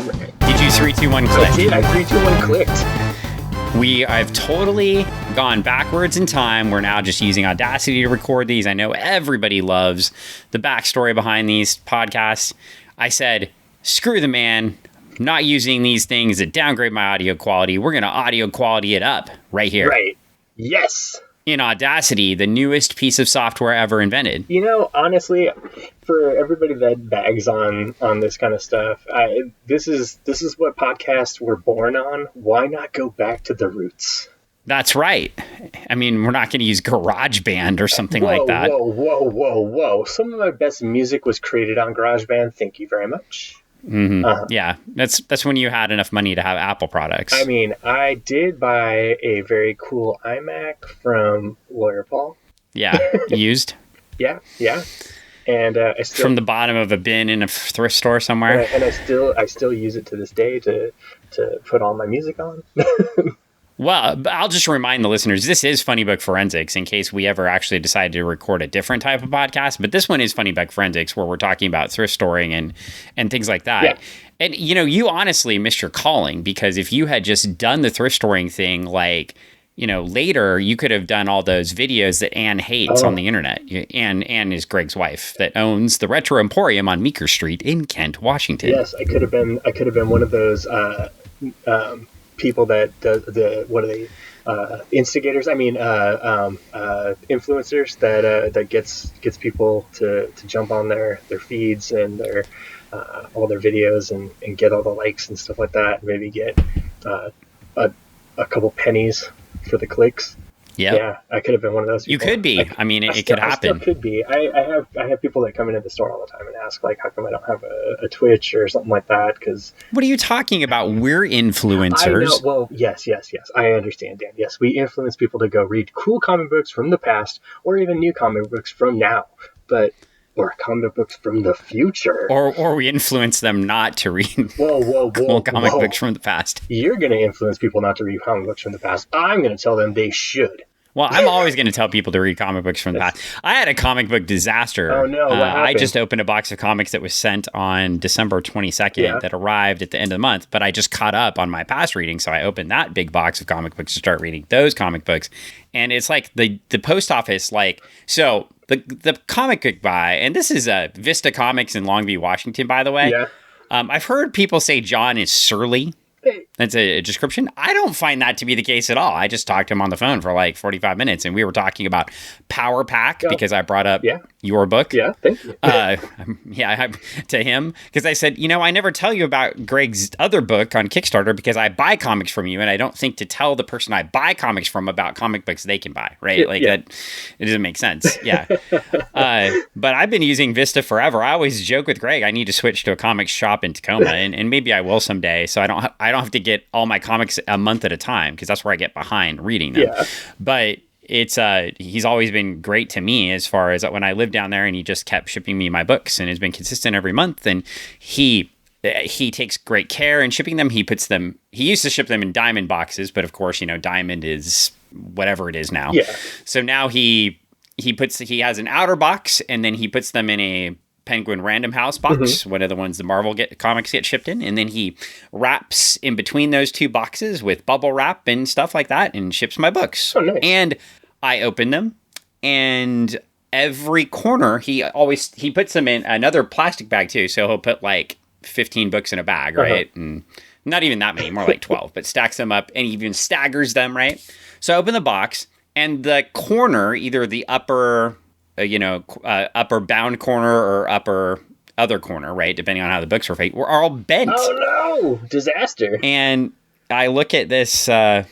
Did you 3, 2, 1 click? I did. I 3, 2, 1 clicked. I've totally gone backwards in time. We're now just using Audacity to record these. I know everybody loves the backstory behind these podcasts. I said, screw the man. I'm not using these things that downgrade my audio quality. We're going to audio quality it up right here. Right. Yes. In Audacity, the newest piece of software ever invented. You know, honestly, for everybody that bags on this kind of stuff, this is what podcasts were born on. Why not go back to the roots? That's right. I mean, we're not going to use GarageBand or something like that. Whoa. Some of my best music was created on GarageBand. Thank you very much. Mm-hmm. Yeah, that's when you had enough money to have Apple products. I mean, I did buy a very cool iMac from Lawyer Paul. Yeah, used. Yeah. And I still, from the bottom of a bin in a thrift store somewhere. And I still use it to this day to put all my music on. Well, I'll just remind the listeners, this is Funny Book Forensics in case we ever actually decide to record a different type of podcast. But this one is Funny Book Forensics, where we're talking about thrift storing and things like that. Yeah. And, you know, you honestly missed your calling, because if you had just done the thrift storing thing, like, you know, later, you could have done all those videos that Anne hates on the internet. Anne is Greg's wife that owns the Retro Emporium on Meeker Street in Kent, Washington. Yes, I could have been one of those people that what are they, instigators? I mean, influencers that gets people to jump on their feeds and their all their videos and get all the likes and stuff like that. Maybe get a couple pennies for the clicks. Yep. Yeah, I could have been one of those people. You could be. I mean, it could happen. I still could be. I have people that come into the store all the time and ask, like, how come I don't have a Twitch or something like that? Because what are you talking about? We're influencers. I know. Well, yes. I understand, Dan. Yes, we influence people to go read cool comic books from the past, or even new comic books from now, or comic books from the future. Or we influence them not to read cool comic books from the past. You're going to influence people not to read comic books from the past. I'm going to tell them they should. Well, I'm always going to tell people to read comic books from the past. I had a comic book disaster. Oh, no. What happened? I just opened a box of comics that was sent on December 22nd that arrived at the end of the month, but I just caught up on my past reading, so I opened that big box of comic books to start reading those comic books. And it's like the post office, like, so the comic book buy, and this is Vista Comics in Longview, Washington, by the way. Yeah. I've heard people say John is surly. That's a description. I don't find that to be the case at all. I just talked to him on the phone for like 45 minutes, and we were talking about Power Pack because I brought up your book. Yeah, thank you. To him, because I said, you know, I never tell you about Greg's other book on Kickstarter because I buy comics from you, and I don't think to tell the person I buy comics from about comic books they can buy, right? That it doesn't make sense. Yeah. But I've been using Vista forever. I always joke with Greg, I need to switch to a comics shop in Tacoma, and maybe I will someday, so I don't have to get all my comics a month at a time, because that's where I get behind reading them. Yeah. But it's he's always been great to me as far as when I lived down there, and he just kept shipping me my books and has been consistent every month. And he takes great care in shipping them. He used to ship them in diamond boxes, but of course, you know, diamond is whatever it is now. Yeah. So now he has an outer box, and then he puts them in a Penguin Random House box, one of the ones the Marvel comics get shipped in, and then he wraps in between those two boxes with bubble wrap and stuff like that and ships my books. Oh, nice. And I open them, and every corner he puts them in another plastic bag too, so he'll put like 15 books in a bag, right? And not even that many, more like 12, but stacks them up and even staggers them, right? So I open the box, and the corner, either the upper upper bound corner or upper other corner, right, depending on how the books are all bent. Oh no, disaster. And I look at this, I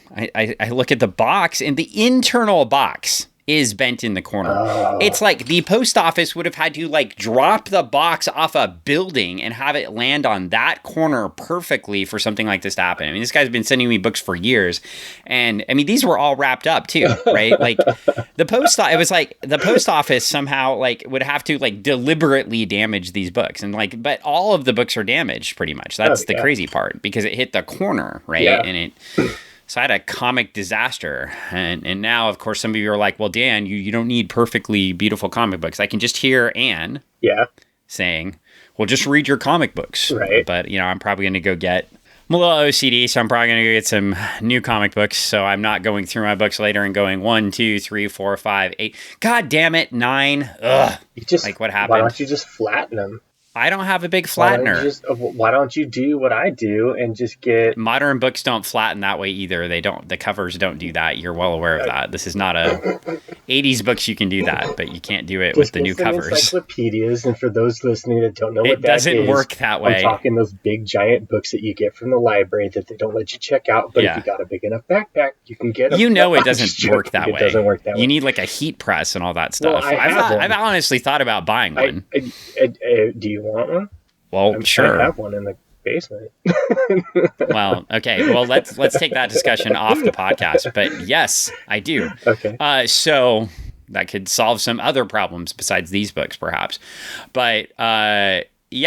look at the box, and the internal box is bent in the corner. Oh. It's like the post office would have had to like drop the box off a building and have it land on that corner perfectly for something like this to happen. I mean, this guy's been sending me books for years, and I mean, these were all wrapped up too, right? Like the post office somehow like would have to like deliberately damage these books, and like, but all of the books are damaged pretty much. That's the crazy part, because it hit the corner, right? Yeah. And so I had a comic disaster. And now, of course, some of you are like, well, Dan, you don't need perfectly beautiful comic books. I can just hear Anne saying, well, just read your comic books. Right. But, I'm probably going to go get... I'm a little OCD, so I'm probably going to go get some new comic books. So I'm not going through my books later and going 1, 2, 3, 4, 5, 8. God damn it, 9. Ugh. What happened? Why don't you just flatten them? I don't have a big flattener. Why don't you do what I do and just get... Modern books don't flatten that way either. They don't. The covers don't do that. You're well aware of that. This is not a 80s books. You can do that, but you can't do it with the new covers. Encyclopedias, and for those listening that don't know what that is, it doesn't work that way. I'm talking those big giant books that you get from the library that they don't let you check out. But if you got a big enough backpack, you can get. It doesn't work that way. It doesn't work that way. You need like a heat press and all that stuff. Well, I've honestly thought about buying one. Do you want one? Well, sure. I have one in the basement. Well, okay. Well, let's take that discussion off the podcast. But yes, I do. Okay. So that could solve some other problems besides these books, perhaps. But we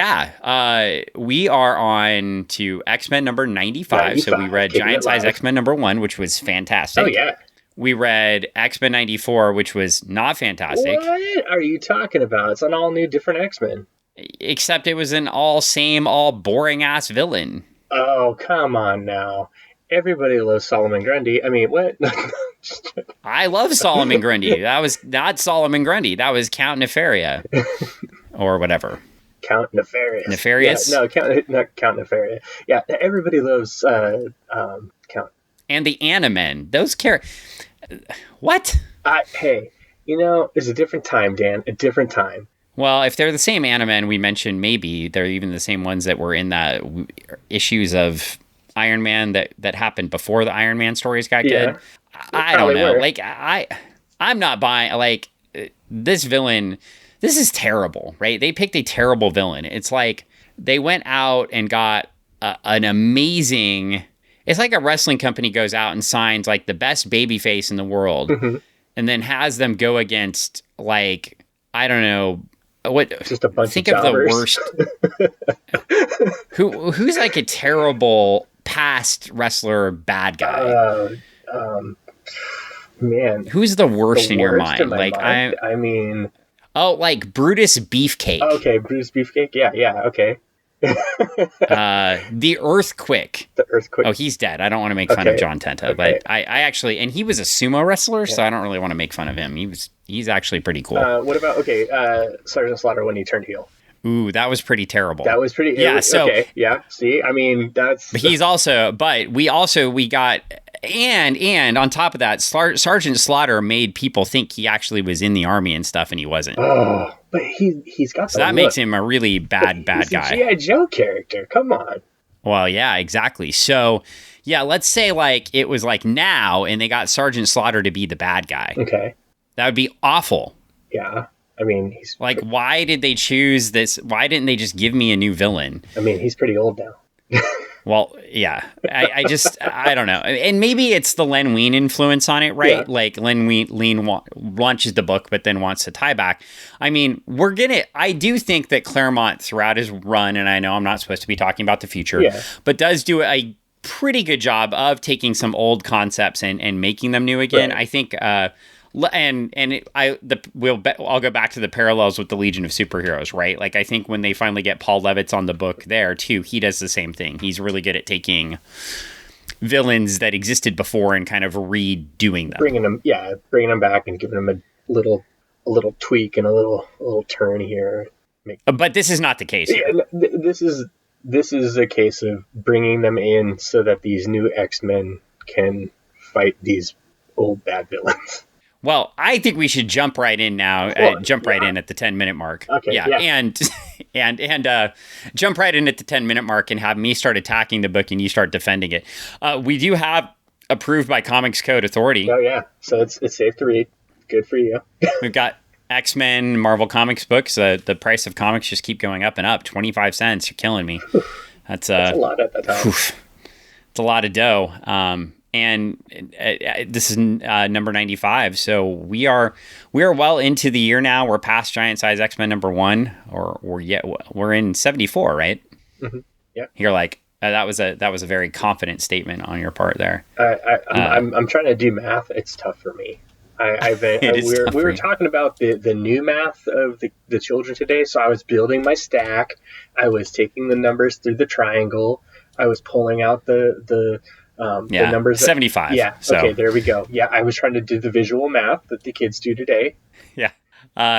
are on to X-Men number 95. So we read Giant Size X-Men number 1, which was fantastic. Oh yeah. We read X-Men 94, which was not fantastic. What are you talking about? It's an all new, different X-Men. Except it was an all boring ass villain. Oh, come on now. Everybody loves Solomon Grundy. I mean, what? I love Solomon Grundy. That was not Solomon Grundy. That was Count Nefaria. Or whatever. Count Nefarious. Nefarious? Yeah, not Count Nefaria. Yeah, everybody loves Count. And the Animen. Those characters. What? Hey, it's a different time, Dan. A different time. Well, if they're the same Animen we mentioned, maybe they're even the same ones that were in the issues of Iron Man that happened before the Iron Man stories got good. I don't know. Were. Like I'm not buying like this villain. This is terrible, right? They picked a terrible villain. It's like they went out and got an amazing. It's like a wrestling company goes out and signs like the best babyface in the world, and then has them go against like I don't know. Just a bunch think of the worst. Who's like a terrible past wrestler bad guy? Man, who's the worst in your mind? I mean, like Brutus Beefcake. Okay, Brutus Beefcake. Yeah. Okay. The Earthquake. The Earthquake. Oh, he's dead. I don't want to make fun of John Tenta, but I actually, and he was a sumo wrestler, so I don't really want to make fun of him. He's actually pretty cool. What about Sergeant Slaughter when he turned heel? Ooh, that was pretty terrible. That was pretty. Yeah. See, I mean, that's. But we got. And on top of that, Sergeant Slaughter made people think he actually was in the army and stuff, and he wasn't. Oh, but he's got. So that makes him a really bad guy. He's a G.I. Joe character. Come on. Well, yeah, exactly. So, yeah, let's say like it was like now, and they got Sergeant Slaughter to be the bad guy. Okay. That would be awful. Yeah. I mean, he's like, why did they choose this? Why didn't they just give me a new villain? I mean, he's pretty old now. Well, yeah, I don't know. And maybe it's the Len Wein influence on it, right? Yeah. Like Len Wein launches the book, but then wants to tie back. I mean, I do think that Claremont throughout his run, and I know I'm not supposed to be talking about the future, but does do a pretty good job of taking some old concepts and making them new again. Right. I think, I'll go back to the parallels with the Legion of Superheroes, right? Like I think when they finally get Paul Levitz on the book there too, he does the same thing. He's really good at taking villains that existed before and kind of redoing them, bringing them back and giving them a little tweak and a little turn here. But this is not the case here. This is a case of bringing them in so that these new X-Men can fight these old bad villains. Well, I think we should jump right in now. Jump right in at the 10-minute mark. Okay. Yeah. And jump right in at the 10-minute mark and have me start attacking the book and you start defending it. We do have approved by Comics Code Authority. Oh yeah, so it's safe to read. Good for you. We've got X-Men, Marvel Comics books. The price of comics just keep going up and up. 25 cents. You're killing me. That's a lot at that time. It's a lot of dough. And this is number 95, so we are well into the year now. We're past Giant Size X-Men number 1, or we're in 74, right? Mm-hmm. Yeah. You're like that was a very confident statement on your part there. I'm trying to do math. It's tough for me. I've been, It is tough we for were you. talking about the new math of the children today. So I was building my stack. I was taking the numbers through the triangle. I was pulling out the Yeah, numbers that, 75. yeah, okay, So there we go. Yeah, I was trying to do the visual math that the kids do today. yeah.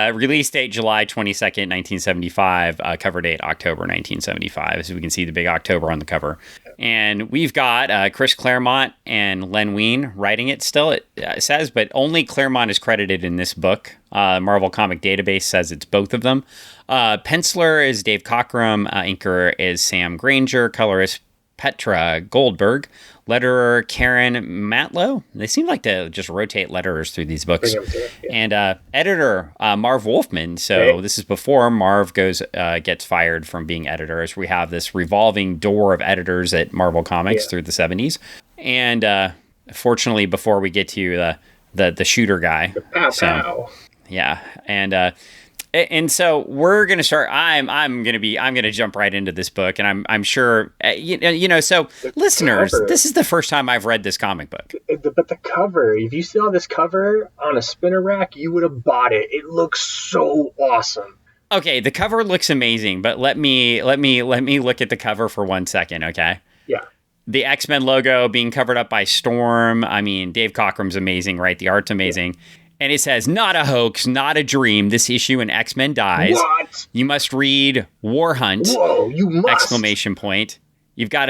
Release date July 22nd, 1975. Cover date October 1975. So we can see the big October on the cover. And we've got Chris Claremont and Len Wein writing it still, it says, but only Claremont is credited in this book. Marvel Comic Database says it's both of them. Penciler is Dave Cockrum. Inker is Sam Grainger. Colorist Petra Goldberg. Letterer Karen Mantlo. They seem like to just rotate letterers through these books. Yeah. And editor Marv Wolfman. So Hey. this is before Marv gets fired from being editor, as we have this revolving door of editors at Marvel Comics through the 70s. And fortunately, before we get to the shooter guy, Pow, so pow. yeah, and so we're gonna start. I'm gonna jump right into this book, and I'm sure So listeners, cover. this is the first time I've read this comic book. But the cover, if you saw this cover on a spinner rack, you would have bought it. It looks so awesome. Okay, the cover looks amazing, but let me look at the cover for 1 second, okay? Yeah. The X-Men logo being covered up by Storm. I mean, Dave Cockrum's amazing, right? The art's amazing. Yeah. And it says, "Not a hoax, not a dream. This issue in X-Men dies. What? You must read War Hunt!" Whoa, you must! Exclamation point. You've got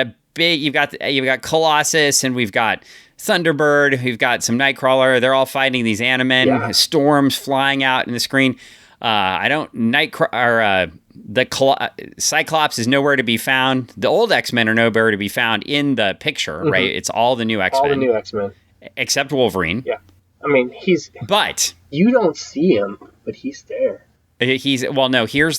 Colossus, and we've got Thunderbird. We've got some Nightcrawler. They're all fighting these Animen. Yeah. Storms flying out in the screen. Cyclops is nowhere to be found. The old X-Men are nowhere to be found in the picture, right? It's all the new X-Men. All the new X-Men. Except Wolverine. Yeah. I mean, But you don't see him, but he's there. Here's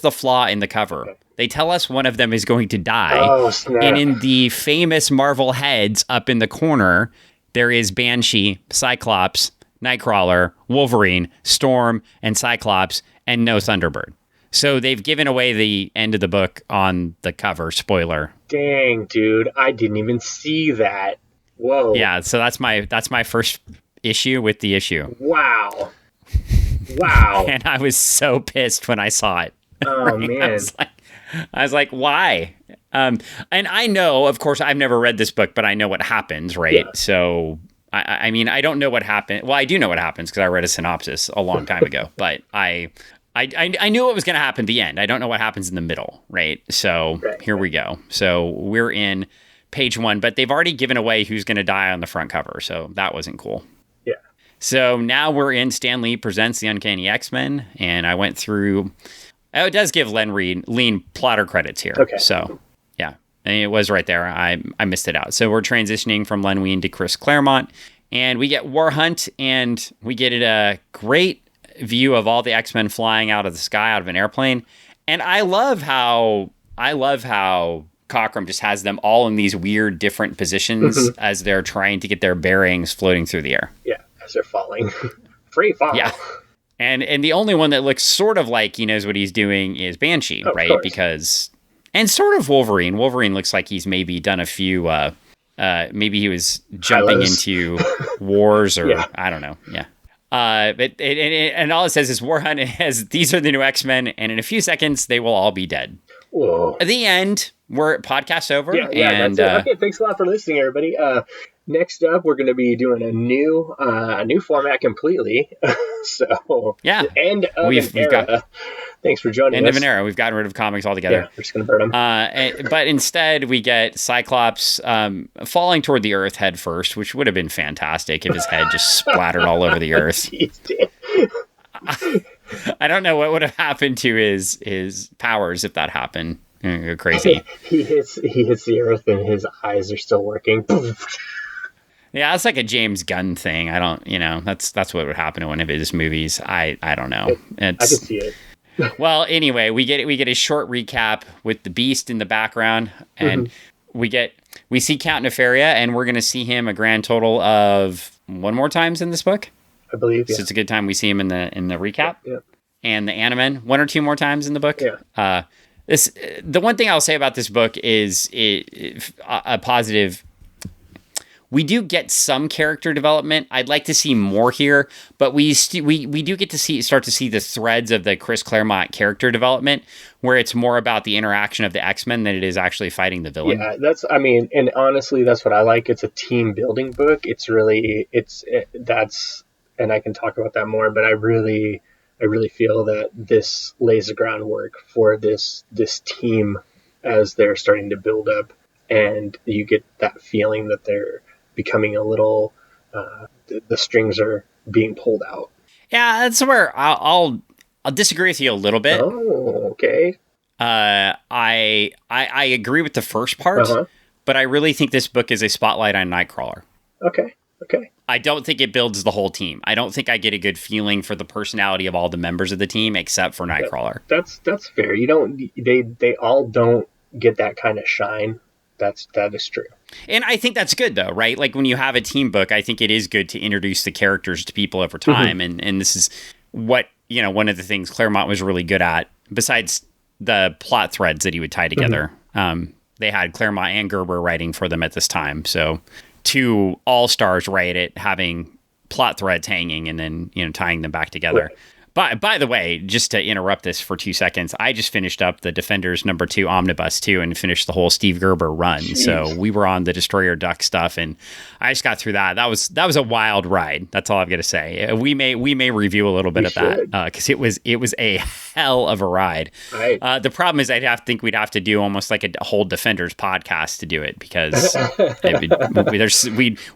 the flaw in the cover. Okay. They tell us one of them is going to die. Oh, snap. And in the famous Marvel heads up in the corner, there is Banshee, Cyclops, Nightcrawler, Wolverine, Storm, and Cyclops, and no Thunderbird. So they've given away the end of the book on the cover. Spoiler. Dang, dude. I didn't even see that. Whoa. Yeah, so that's my first issue with the issue. Wow. And I was so pissed when I saw it. Oh, man. I was like, why? And I know, of course, I've never read this book, but I know what happens, right? Yeah. So, I mean, I don't know what happened. Well, I do know what happens because I read a synopsis a long time ago, but I knew what was going to happen at the end. I don't know what happens in the middle, right? So Here we go. So we're in page 1, but they've already given away who's going to die on the front cover, so that wasn't cool. Yeah. So now we're in Stan Lee Presents the Uncanny X-Men, and I went through... Oh, it does give Lean plotter credits here. Okay. So, yeah. And it was right there. I missed it out. So we're transitioning from Len Wein to Chris Claremont, and we get War Hunt, and we get a great view of all the X-Men flying out of the sky, out of an airplane. And I love how Cockrum just has them all in these weird different positions as they're trying to get their bearings floating through the air. Yeah, as they're falling. Free fall. Yeah. And the only one that looks sort of like he knows what he's doing is Banshee, right? Because, and sort of Wolverine. Wolverine looks like he's maybe done a few, maybe he was jumping into wars or I don't know. Yeah. And all it says is War Hunt has, these are the new X-Men, and in a few seconds, they will all be dead. Whoa. At the end, we're podcast over. Yeah, and, that's it. Okay, thanks a lot for listening, everybody. Next up, we're going to be doing a new format completely. So yeah, end of an era. Thanks for joining us. End of an era. We've gotten rid of comics altogether. Yeah, we're just going to burn them. But instead, we get Cyclops falling toward the Earth head first, which would have been fantastic if his head just splattered all over the Earth. I don't know what would have happened to his powers if that happened. Crazy. He hits the Earth and his eyes are still working. Yeah, it's like a James Gunn thing. I don't, that's what would happen in one of his movies. I don't know. I can see it. Well, anyway, we get a short recap with the Beast in the background, and we see Count Nefaria, and we're going to see him a grand total of one more times in this book. I believe. Yeah. So it's a good time we see him in the recap. Yeah. And the Animen one or two more times in the book. Yeah. The one thing I'll say about this book is a positive. we do get some character development. I'd like to see more here, but we do get to start to see the threads of the Chris Claremont character development, where it's more about the interaction of the X-Men than it is actually fighting the villain. Yeah, and honestly, that's what I like. It's a team building book. And I can talk about that more, but I really feel that this lays the groundwork for this team as they're starting to build up, and you get that feeling that they're becoming a little, the strings are being pulled out. Yeah, that's where I'll disagree with you a little bit. Oh, okay. I agree with the first part, but I really think this book is a spotlight on Nightcrawler. Okay. I don't think it builds the whole team. I don't think I get a good feeling for the personality of all the members of the team except for Nightcrawler. That's fair. They all don't get that kind of shine. That is true. And I think that's good, though, right? Like, when you have a team book, I think it is good to introduce the characters to people over time. And this is what, one of the things Claremont was really good at, besides the plot threads that he would tie together. They had Claremont and Gerber writing for them at this time. So 2 all-stars write it, having plot threads hanging and then, tying them back together. Right. By the way, just to interrupt this for 2 seconds, I just finished up the Defenders #2 Omnibus 2 and finished the whole Steve Gerber run. Jeez. So we were on the Destroyer Duck stuff, and I just got through that. That was a wild ride. That's all I've got to say. We may review a little bit of that because it was a hell of a ride. Right. The problem is think we'd have to do almost like a whole Defenders podcast to do it, because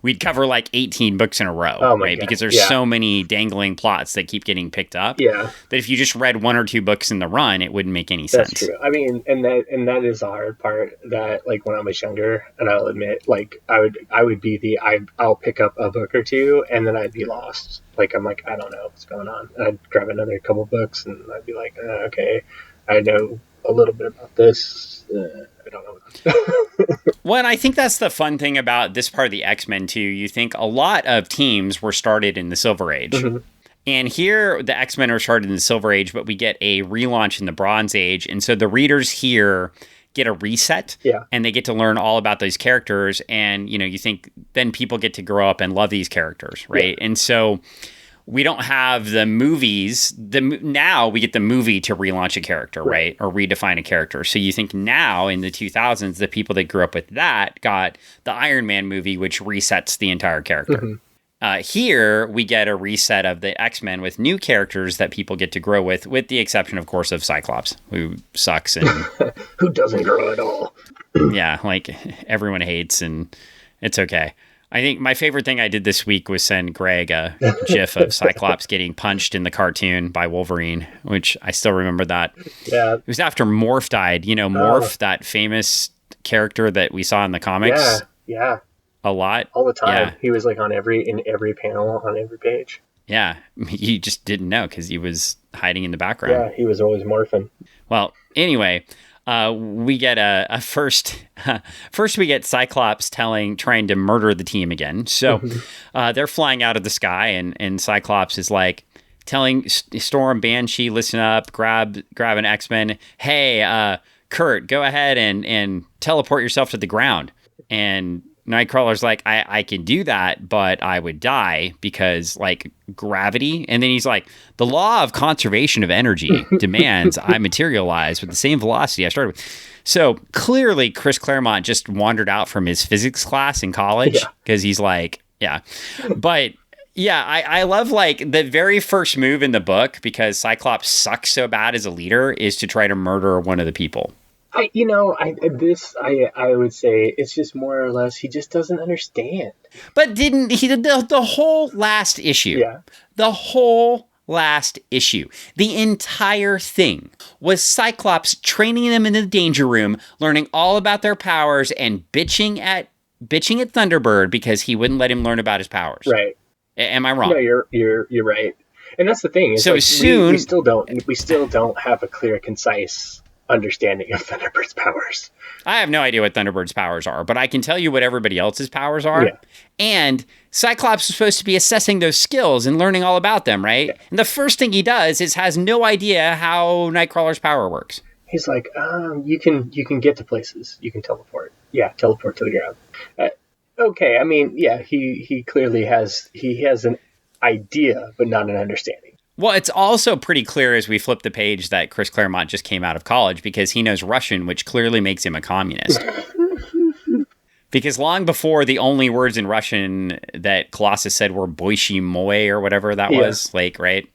we'd cover like 18 books in a row, right? God. Because there's so many dangling plots that keep getting picked up. Yeah. That if you just read 1 or 2 books in the run, it wouldn't make any sense. That's true. I mean, and that is the hard part. That, like, when I was younger, and I'll admit, like, I would be I'll pick up a book or 2 and then I'd be lost. Like, I'm like, I don't know what's going on. And I'd grab another couple books and I'd be like, okay, I know a little bit about this. I don't know. Well, and I think that's the fun thing about this part of the X-Men too. You think a lot of teams were started in the Silver Age. And here, the X-Men are started in the Silver Age, but we get a relaunch in the Bronze Age. And so the readers here get a reset, and they get to learn all about those characters. And, you think then people get to grow up and love these characters, right? Yeah. And so we don't have the movies. Now we get the movie to relaunch a character, right? Or redefine a character. So you think now in the 2000s, the people that grew up with that got the Iron Man movie, which resets the entire character. Here, we get a reset of the X-Men with new characters that people get to grow with the exception, of course, of Cyclops, who sucks and who doesn't grow at all. Yeah, like everyone hates, and it's okay. I think my favorite thing I did this week was send Greg a gif of Cyclops getting punched in the cartoon by Wolverine, which I still remember that. Yeah. It was after Morph died. Morph, that famous character that we saw in the comics. Yeah. A lot. All the time. Yeah. He was like in every panel, on every page. Yeah. You just didn't know because he was hiding in the background. Yeah, he was always morphing. Well, anyway, we get first we get Cyclops trying to murder the team again. So they're flying out of the sky, and Cyclops is like telling Storm, Banshee, listen up, grab an X-Men. Hey, Kurt, go ahead and teleport yourself to the ground. And Nightcrawler's like, I can do that, but I would die because, like, gravity. And then he's like, the law of conservation of energy demands I materialize with the same velocity I started with. So clearly Chris Claremont just wandered out from his physics class in college because he's like, But yeah, I love, like, the very first move in the book, because Cyclops sucks so bad as a leader, is to try to murder one of the people. I would say it's just more or less he just doesn't understand. But didn't he? The whole last issue, the entire thing was Cyclops training them in the danger room, learning all about their powers, and bitching at Thunderbird because he wouldn't let him learn about his powers. Right? Am I wrong? No, you're right. And that's the thing. So like soon we still don't have a clear, concise understanding of Thunderbird's powers. I have no idea what Thunderbird's powers are, but I can tell you what everybody else's powers are. Yeah. And Cyclops is supposed to be assessing those skills and learning all about them, right? Yeah. And the first thing he does is has no idea how Nightcrawler's power works. He's like, you can get to places. You can teleport. Yeah, teleport to the ground. Okay, I mean, yeah, he clearly has an idea, but not an understanding. Well, it's also pretty clear as we flip the page that Chris Claremont just came out of college because he knows Russian, which clearly makes him a communist. Because long before the only words in Russian that Colossus said were boishi moy or whatever that was, like, right?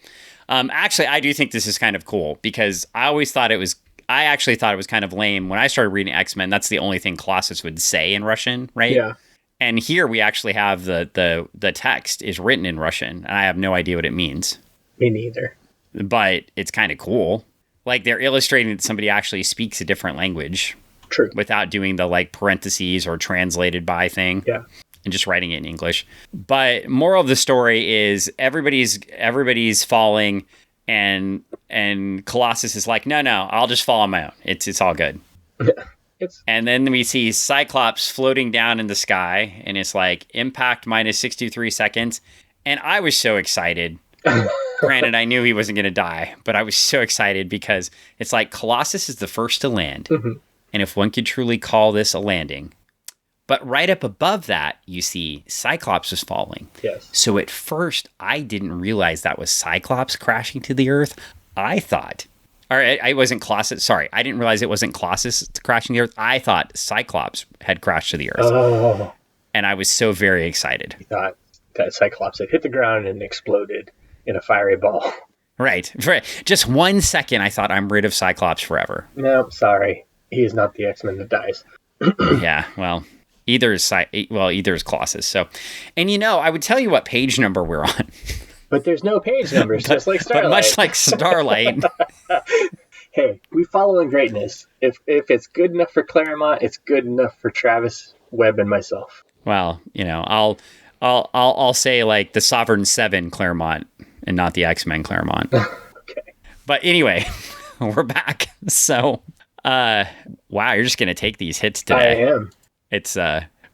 Actually, I do think this is kind of cool because I actually thought it was kind of lame. When I started reading X-Men, that's the only thing Colossus would say in Russian, right? Yeah. And here we actually have the text is written in Russian, and I have no idea what it means. Me neither. But it's kind of cool. Like, they're illustrating that somebody actually speaks a different language. True. Without doing the, like, parentheses or translated by thing. Yeah. And just writing it in English. But moral of the story is everybody's falling, and Colossus is like, no, I'll just fall on my own. It's all good. And then we see Cyclops floating down in the sky, and it's like impact minus 63 seconds. And I was so excited. Granted, I knew he wasn't going to die, but I was so excited because it's like Colossus is the first to land. Mm-hmm. And if one could truly call this a landing. But right up above that, you see Cyclops is falling. Yes. So at first, I didn't realize that was Cyclops crashing to the earth. I thought, or I wasn't Colossus. Sorry, I didn't realize it wasn't Colossus crashing to the earth. I thought Cyclops had crashed to the earth. Oh. And I was so very excited. You thought that Cyclops had hit the ground and exploded in a fiery ball. Right. For just 1 second, I thought I'm rid of Cyclops forever. No, sorry. He is not the X-Men that dies. Yeah, well, either is Colossus. So, and I would tell you what page number we're on. But there's no page numbers, just like Starlight. But much like Starlight. Hey, we follow in greatness. If it's good enough for Claremont, it's good enough for Travis, Webb, and myself. Well, I'll say like the Sovereign 7 Claremont and not the X-Men Claremont. Okay. But anyway, we're back. So, wow, you're just gonna take these hits today. I am. It's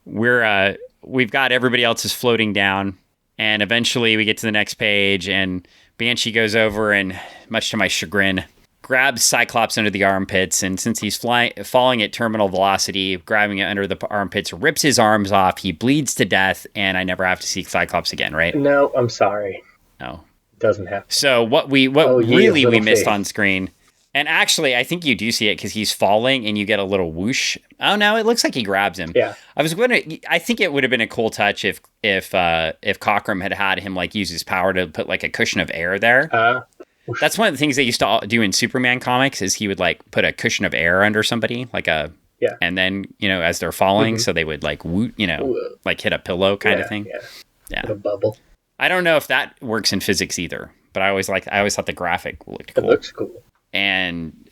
we've got everybody else is floating down, and eventually we get to the next page, and Banshee goes over and, much to my chagrin, grabs Cyclops under the armpits, and since he's falling at terminal velocity, grabbing it under the armpits, rips his arms off. He bleeds to death, and I never have to see Cyclops again, right? No, I'm sorry. No, doesn't happen. So what we missed on screen. And actually, I think you do see it because he's falling and you get a little whoosh. Oh, no, it looks like he grabs him. Yeah. I think it would have been a cool touch if Cockrum had him like use his power to put like a cushion of air there. That's one of the things they used to do in Superman comics is he would like put a cushion of air under somebody and then, as they're falling, so they would like, like hit a pillow kind of thing. Yeah. A bubble. I don't know if that works in physics either, but I always thought the graphic looked cool. It looks cool. And,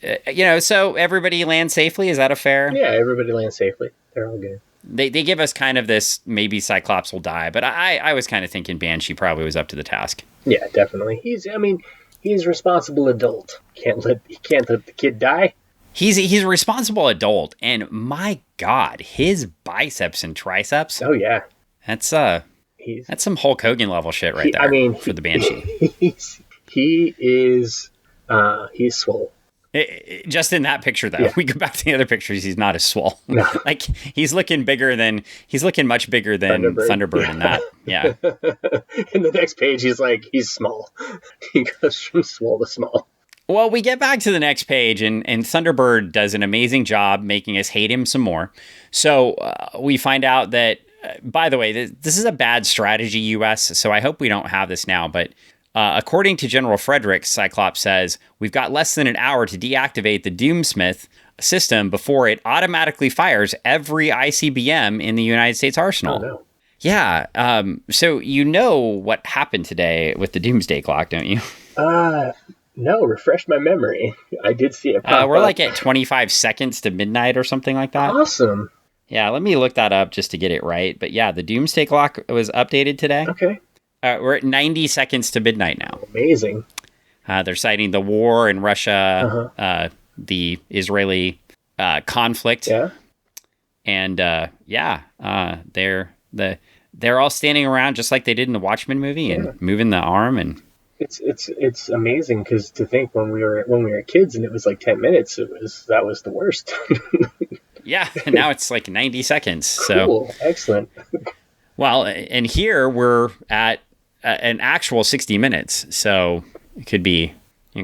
so everybody lands safely. Is that a fair? Yeah, everybody lands safely. They're all good. They give us kind of this, maybe Cyclops will die, but I was kind of thinking Banshee probably was up to the task. Yeah, definitely. He's a responsible adult. He can't let the kid die. He's a responsible adult, and my God, his biceps and triceps. Oh yeah. That's some Hulk Hogan level shit right there. For the Banshee. He's swole. Just in that picture, though, we go back to the other pictures. He's not as swole. No. Like he's looking much bigger than Thunderbird in that. Yeah. In the next page, he's small. He goes from swole to small. Well, we get back to the next page, and Thunderbird does an amazing job making us hate him some more. So we find out that, by the way, this is a bad strategy, US. So I hope we don't have this now, but. According to General Frederick, Cyclops says, we've got less than an hour to deactivate the Doomsmith system before it automatically fires every ICBM in the United States arsenal. Oh, no. Yeah. So what happened today with the Doomsday Clock, don't you? No, refresh my memory. I did see it. We're like at 25 seconds to midnight or something like that. Awesome. Yeah, let me look that up just to get it right. But yeah, the Doomsday Clock was updated today. Okay. We're at 90 seconds to midnight now. Amazing. They're citing the war in Russia, the Israeli conflict. Yeah. And they're all standing around just like they did in the Watchmen movie and moving the arm and. It's amazing because to think when we were kids and it was like 10 minutes, that was the worst. Yeah, now it's like 90 seconds. So Cool, excellent. well, and here we're at an actual 60 minutes, so it could be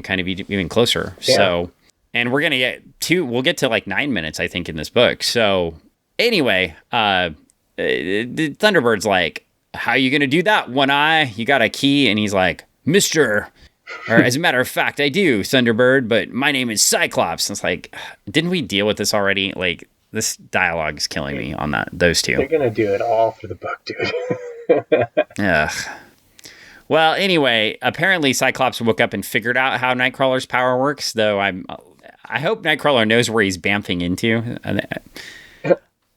kind of even closer. Yeah. So, and we're gonna we'll get to like 9 minutes, I think, in this book. So anyway, the Thunderbird's like, how are you gonna do that, One Eye? You got a key? And he's like, Mister, or as a matter of fact, I do, Thunderbird, but my name is Cyclops. And it's like, didn't we deal with this already? Like, this dialogue is killing me on those two. They're gonna do it all for the book, dude. Ugh. Well, anyway, apparently Cyclops woke up and figured out how Nightcrawler's power works, though I hope Nightcrawler knows where he's bamfing into.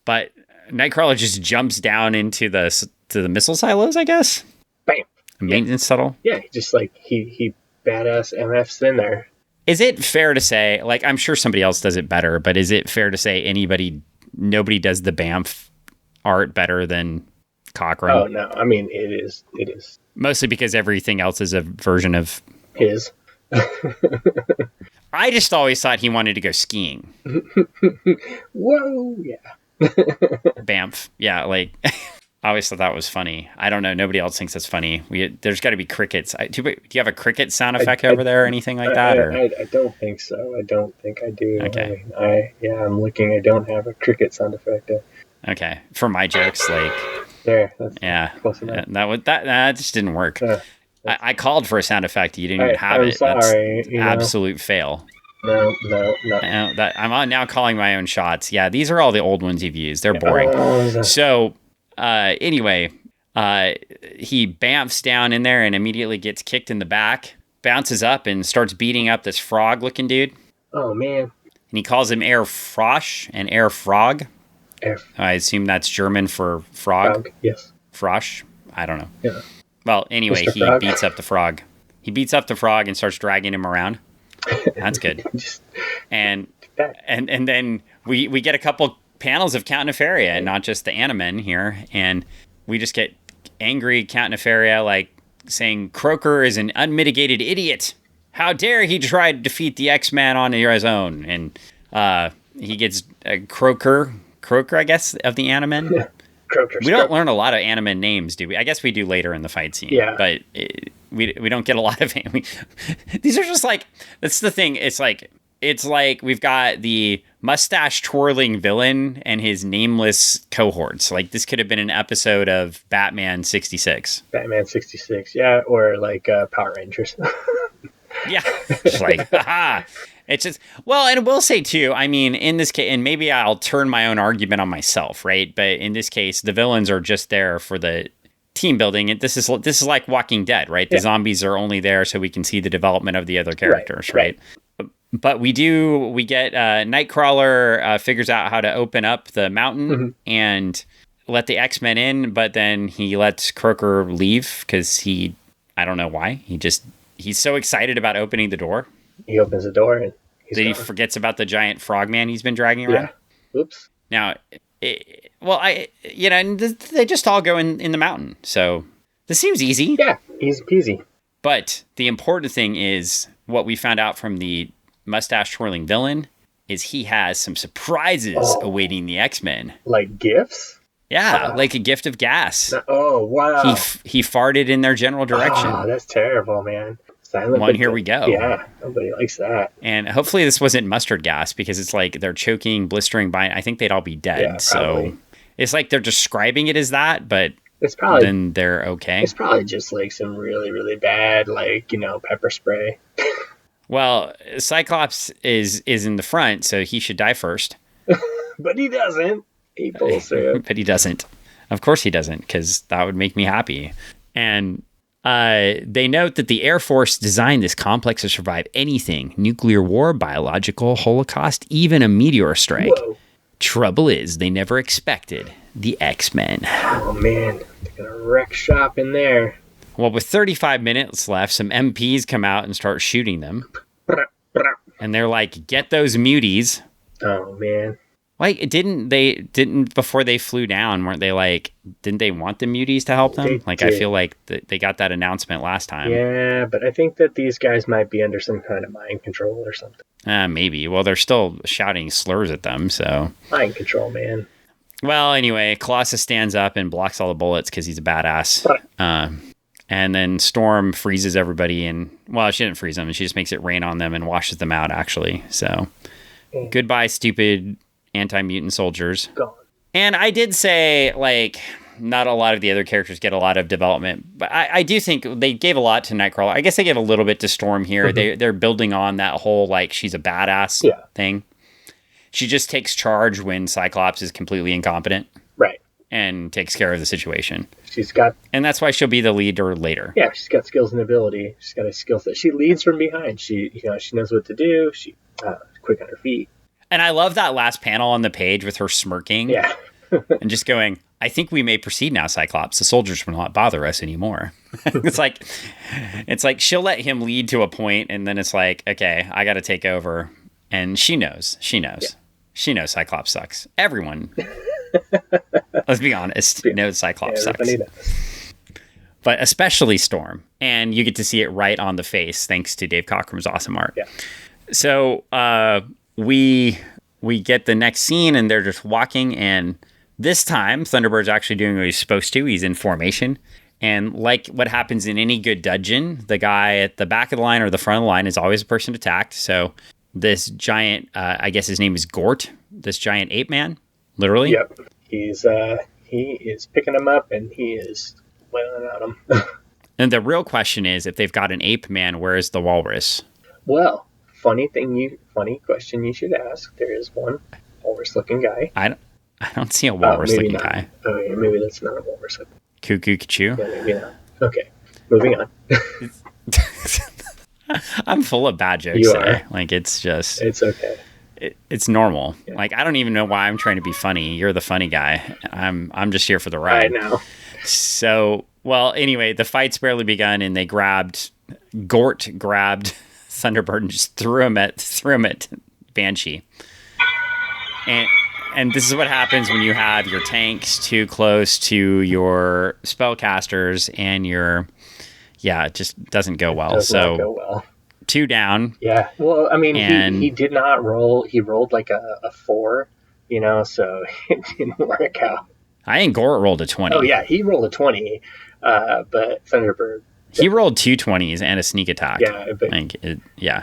But Nightcrawler just jumps down into the missile silos, I guess. Bam. Maintenance tunnel. Yeah, just like he badass MFs in there. Is it fair to say, like, I'm sure somebody else does it better, but is it fair to say nobody does the Bamf art better than Cockrum? Oh, no. I mean, it is. Mostly because everything else is a version of his. I just always thought he wanted to go skiing. Whoa, yeah. Bamf. Yeah, like, I always thought that was funny. I don't know. Nobody else thinks that's funny. There's got to be crickets. Do you have a cricket sound effect over there or anything like that? I don't think so. I don't think I do. Okay. I'm looking. I don't have a cricket sound effect. Okay. For my jokes, like... There. That's close enough. That just didn't work. I called for a sound effect. You didn't even have it. Sorry, that's absolute fail. No. I'm now calling my own shots. Yeah, these are all the old ones you've used. They're boring. So... anyway, he bamfs down in there and immediately gets kicked in the back, bounces up and starts beating up this frog-looking dude. Oh, man. And he calls him Air Frosch and Air Frog. I assume that's German for frog. Yes. Frosch? I don't know. Yeah. Well, anyway, Mr. he Frog. beats up the frog. He beats up the frog and starts dragging him around. That's good. And then we get a couple panels of Count Nefaria and not just the Animen here, and we just get angry Count Nefaria like saying Croker is an unmitigated idiot. How dare he try to defeat the X-Men on his own? And he gets Croker, I guess, of the Animen. Yeah. Croker. We don't learn a lot of Animen names, do we? I guess we do later in the fight scene. Yeah. But we don't get a lot of these are just like, that's the thing. It's like we've got the mustache twirling villain and his nameless cohorts. Like, this could have been an episode of Batman 66. Batman 66, yeah, or like Power Rangers. Yeah, it's like, haha. It's just, well, and we'll say too, I mean, in this case, and maybe I'll turn my own argument on myself, right? But in this case, the villains are just there for the team building. And this is like Walking Dead, right? The zombies are only there so we can see the development of the other characters, right? But we get Nightcrawler figures out how to open up the mountain and let the X-Men in, but then he lets Croker leave because I don't know why. He's so excited about opening the door. He opens the door and he forgets about the giant frogman he's been dragging around. Yeah. Oops. Now, and they just all go in the mountain. So this seems easy. Yeah, easy peasy. But the important thing is what we found out from the mustache twirling villain is he has some surprises awaiting the X-Men. Like gifts? Yeah, like a gift of gas. Oh, wow. He farted in their general direction. Oh, that's terrible, man. Here we go. Yeah, nobody likes that. And hopefully this wasn't mustard gas because it's like they're choking, blistering by. I think they'd all be dead. Yeah, so it's like they're describing it as that, but it's probably then they're okay. It's probably just like some really, really bad, like, pepper spray. Well, Cyclops is in the front, so he should die first. But he doesn't. He pulls through. But he doesn't. Of course he doesn't, because that would make me happy. And they note that the Air Force designed this complex to survive anything: nuclear war, biological holocaust, even a meteor strike. Whoa. Trouble is, they never expected the X-Men. Oh, man. They're going to wreck shop in there. Well, with 35 minutes left, some MPs come out and start shooting them. And they're like, get those muties. Oh, man. Like, didn't before they flew down, weren't they like, didn't they want the muties to help them? They Like, did. I feel like they got that announcement last time. Yeah, but I think that these guys might be under some kind of mind control or something. Maybe. Well, they're still shouting slurs at them, so. Mind control, man. Well, anyway, Colossus stands up and blocks all the bullets because he's a badass. And then Storm freezes everybody, and, well, she didn't freeze them, she just makes it rain on them and washes them out, actually. So, goodbye, stupid anti-mutant soldiers. Gone. And I did say, like, not a lot of the other characters get a lot of development, but I do think they gave a lot to Nightcrawler. I guess they gave a little bit to Storm here. They're building on that whole, like, she's a badass thing. She just takes charge when Cyclops is completely incompetent. Right. And takes care of the situation. And that's why she'll be the leader later. Yeah, she's got skills and ability. She's got a skill set. She leads from behind. She knows what to do. She's quick on her feet. And I love that last panel on the page with her smirking. Yeah. And just going, I think we may proceed now, Cyclops. The soldiers will not bother us anymore. It's like she'll let him lead to a point, and then it's like, okay, I got to take over. And she knows. Yeah. She knows Cyclops sucks. Everyone, let's be honest, knows Cyclops sucks. But especially Storm. And you get to see it right on the face, thanks to Dave Cockrum's awesome art. Yeah. So we get the next scene, and they're just walking, and this time Thunderbird's actually doing what he's supposed to. He's in formation. And like what happens in any good dungeon, the guy at the back of the line or the front of the line is always the person attacked. So this giant, I guess his name is Gort, this giant ape man, literally. Yep. He is picking him up, and he is wailing at him. And the real question is, if they've got an ape man, where is the walrus? Well, funny question you should ask. There is one walrus-looking guy. I don't see a walrus-looking guy. Oh, yeah, maybe that's not a walrus-looking. Cuckoo, Kachu. Yeah, maybe not. Okay, moving on. I'm full of bad jokes there. Like, it's okay. It's normal. Yeah. Like, I don't even know why I'm trying to be funny. You're the funny guy. I'm just here for the ride. I know. So, well, anyway, the fight's barely begun, and Gort grabbed Thunderbird and just threw him at Banshee. And this is what happens when you have your tanks too close to your spellcasters, and it just doesn't go well. Does not go well. 2 down. Yeah. Well, I mean, he did not roll. He rolled like a 4, so it didn't work out. I think Gort rolled a 20. Oh, yeah. He rolled a 20, but Thunderbird. He rolled 2 20s and a sneak attack. Yeah. But, yeah.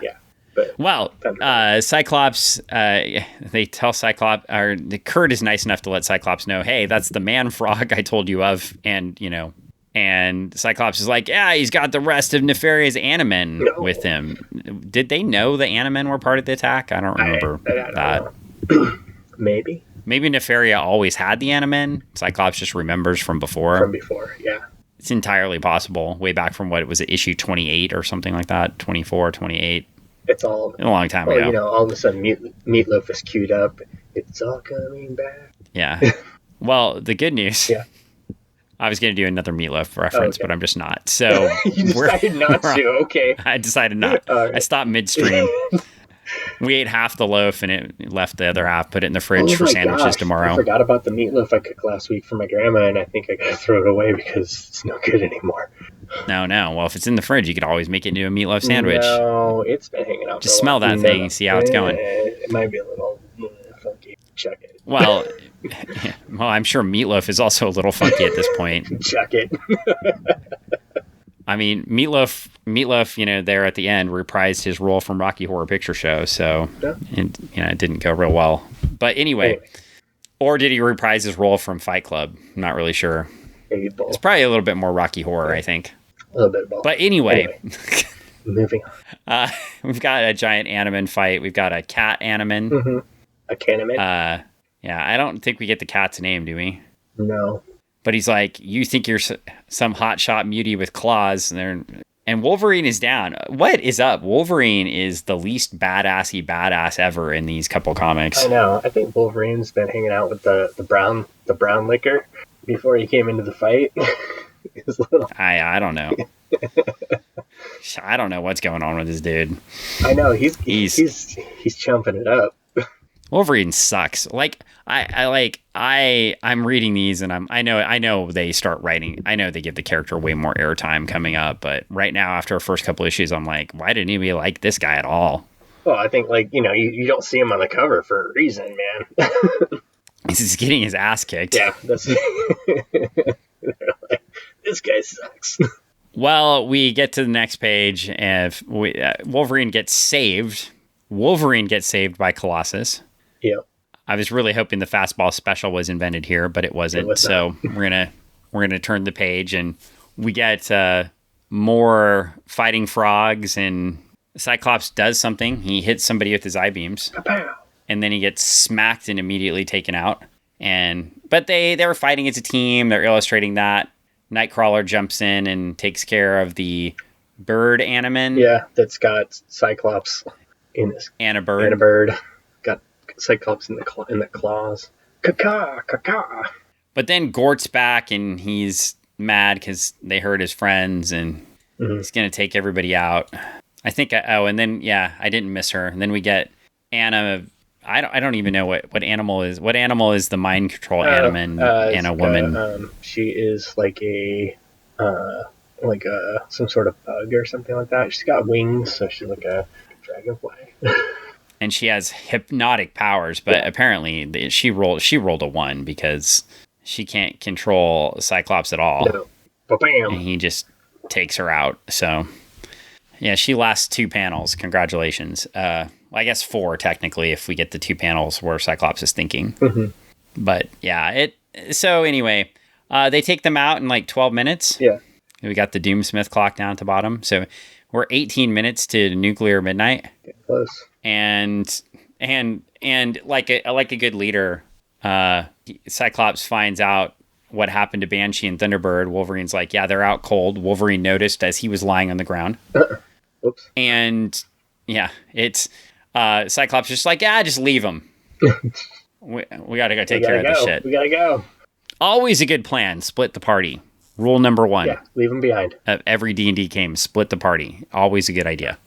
But well, Cyclops, they tell Cyclops, or Kurt is nice enough to let Cyclops know, hey, that's the man frog I told you of. And Cyclops is like, yeah, he's got the rest of Nefaria's Animen with him. Did they know the Animen were part of the attack? I don't remember that. Maybe. Maybe Nefaria always had the Animen. Cyclops just remembers from before. From before, yeah. It's entirely possible. Way back from issue 28 or something like that? 24, 28. It's all a long time ago. All of a sudden Meatloaf is queued up. It's all coming back. Yeah. Well, the good news. Yeah. I was going to do another Meatloaf reference, but I'm just not. So you decided not to. Okay. I decided not. Right. I stopped midstream. We ate half the loaf, and it left the other half. Put it in the fridge for sandwiches tomorrow. I forgot about the meatloaf I cooked last week for my grandma, and I think I got to throw it away because it's not good anymore. No. Well, if it's in the fridge, you could always make it into a meatloaf sandwich. No, it's been hanging out. Just smell that thing and see how it's going. It might be a little funky. Check it. Well, I'm sure Meatloaf is also a little funky at this point. Check it. I mean, Meatloaf, there at the end reprised his role from Rocky Horror Picture Show, so it didn't go real well. But anyway, or did he reprise his role from Fight Club? I'm not really sure. Maybe both. It's probably a little bit more Rocky Horror, I think. A little bit of both. But anyway. Moving on. We've got a giant Animan fight. We've got a cat Animan. Mm-hmm. A Canaman. Yeah, I don't think we get the cat's name, do we? No. But he's like, you think you're some hotshot mutie with claws, and Wolverine is down. What is up? Wolverine is the least badass ever in these couple comics. I know. I think Wolverine's been hanging out with the brown liquor before he came into the fight. I don't know. I don't know what's going on with this dude. I know he's chumping it up. Wolverine sucks. Like I'm reading these and I know they start writing. I know they give the character way more airtime coming up, but right now after the first couple issues, I'm like, why didn't anybody like this guy at all? Well, I think you don't see him on the cover for a reason, man. He's getting his ass kicked. Yeah, that's like, this guy sucks. Well, we get to the next page and Wolverine gets saved. Wolverine gets saved by Colossus. Yep. I was really hoping the fastball special was invented here, but it wasn't. So we're gonna turn the page and we get more fighting frogs, and Cyclops does something. He hits somebody with his eye beams, and then he gets smacked and immediately taken out. But they were fighting as a team. They're illustrating that. Nightcrawler jumps in and takes care of the bird animan. Yeah, that's got Cyclops in this. And a bird. Got Cyclops in the claws. Caca. But then Gort's back and he's mad because they hurt his friends and he's going to take everybody out. I think, and then, I didn't miss her. And then we get Anna. I don't even know what animal is. What animal is the mind control animan and a woman? She is like some sort of bug or something like that. She's got wings, so she's like a dragonfly. And she has hypnotic powers, but apparently she rolled a 1 because she can't control Cyclops at all. No. Ba-bam. And he just takes her out. So, yeah, she lasts 2 panels. Congratulations. I guess 4 technically if we get the 2 panels where Cyclops is thinking. Mm-hmm. But yeah, so anyway, they take them out in like 12 minutes. Yeah. We got the Doomsmith clock down at the bottom. So we're 18 minutes to nuclear midnight. Getting close. And like a good leader, Cyclops finds out what happened to Banshee and Thunderbird. Wolverine's like, yeah, they're out cold. Wolverine noticed as he was lying on the ground. Oops. And yeah, it's Cyclops just like, just leave them. we gotta go take care of this shit. We gotta go. Always a good plan. Split the party. Rule number 1. Yeah, leave them behind. Of every D&D game, split the party. Always a good idea.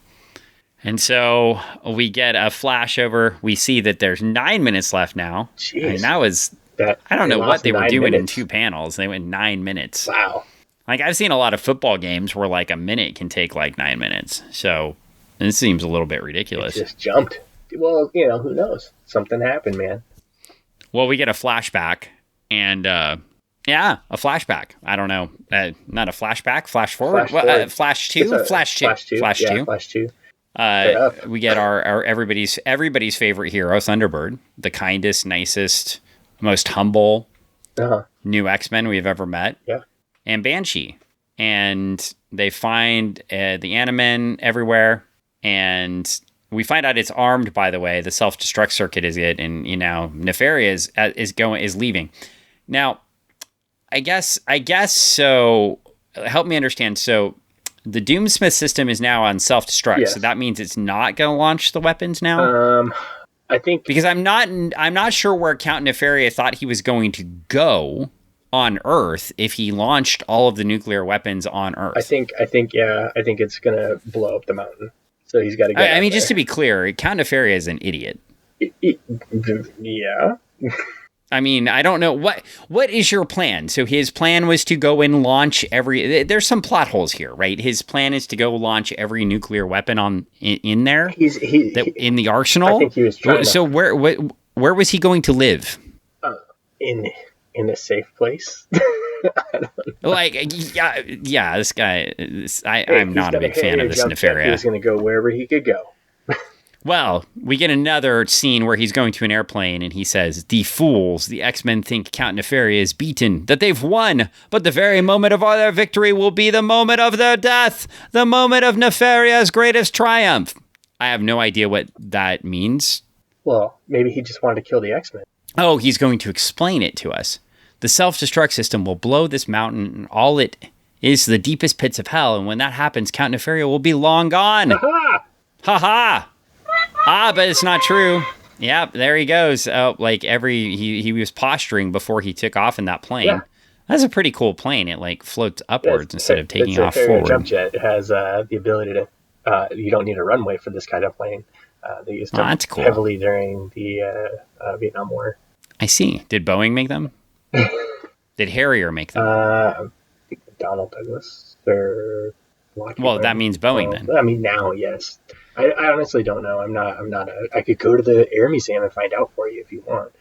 And so we get a flash over. We see that there's 9 minutes left now. Jeez. And that was, I don't know what they were doing in 2 panels. They went 9 minutes. Wow. Like I've seen a lot of football games where like a minute can take like 9 minutes. So this seems a little bit ridiculous. It just jumped. Well, who knows? Something happened, man. Well, we get a flashback and, a flashback. I don't know. Not a flashback, flash forward. Flash 2? Flash 2. Flash 2. We get our everybody's favorite hero, Thunderbird, the kindest, nicest, most humble new X-Men we've ever met. Yeah. And Banshee. And they find the Animen everywhere. And we find out it's armed, by the way. The self-destruct circuit is it. And, Nefaria is leaving. Now, I guess so. Help me understand. So the Doomsmith system is now on self-destruct. Yes. So that means it's not going to launch the weapons now? I think... Because I'm not sure where Count Nefaria thought he was going to go on Earth if he launched all of the nuclear weapons on Earth. I think it's going to blow up the mountain. So he's got to get I mean, just to be clear, Count Nefaria is an idiot. Yeah. I mean, I don't know. What is your plan? So his plan was to go and launch there's some plot holes here, right? His plan is to go launch every nuclear weapon in there in the arsenal. I think he was trying So where was he going to live? In a safe place. Like, yeah, this guy, I'm not a big fan of this Nefaria. He was going to go wherever he could go. Well, we get another scene where he's going to an airplane and he says, "The fools, the X-Men think Count Nefaria is beaten, that they've won, but the very moment of their victory will be the moment of their death, the moment of Nefaria's greatest triumph." I have no idea what that means. Well, maybe he just wanted to kill the X-Men. Oh, he's going to explain it to us. The self-destruct system will blow this mountain, and all it is the deepest pits of hell, and when that happens, Count Nefaria will be long gone. Ha-ha! Ha-ha! But it's not true. Yep, there he goes. He was posturing before he took off in that plane. Yeah. That's a pretty cool plane. It like floats upwards instead of taking off forward. Jump jet. It has the ability to. You don't need a runway for this kind of plane. They used Oh, them that's cool. heavily during the Vietnam War. I see. Did Boeing make them? Did Harrier make them? I think Donald Douglas or Lockheed Well, that Martin. means Boeing then. I mean, now, yes. I honestly don't know. I could go to the Air Museum and find out for you if you want.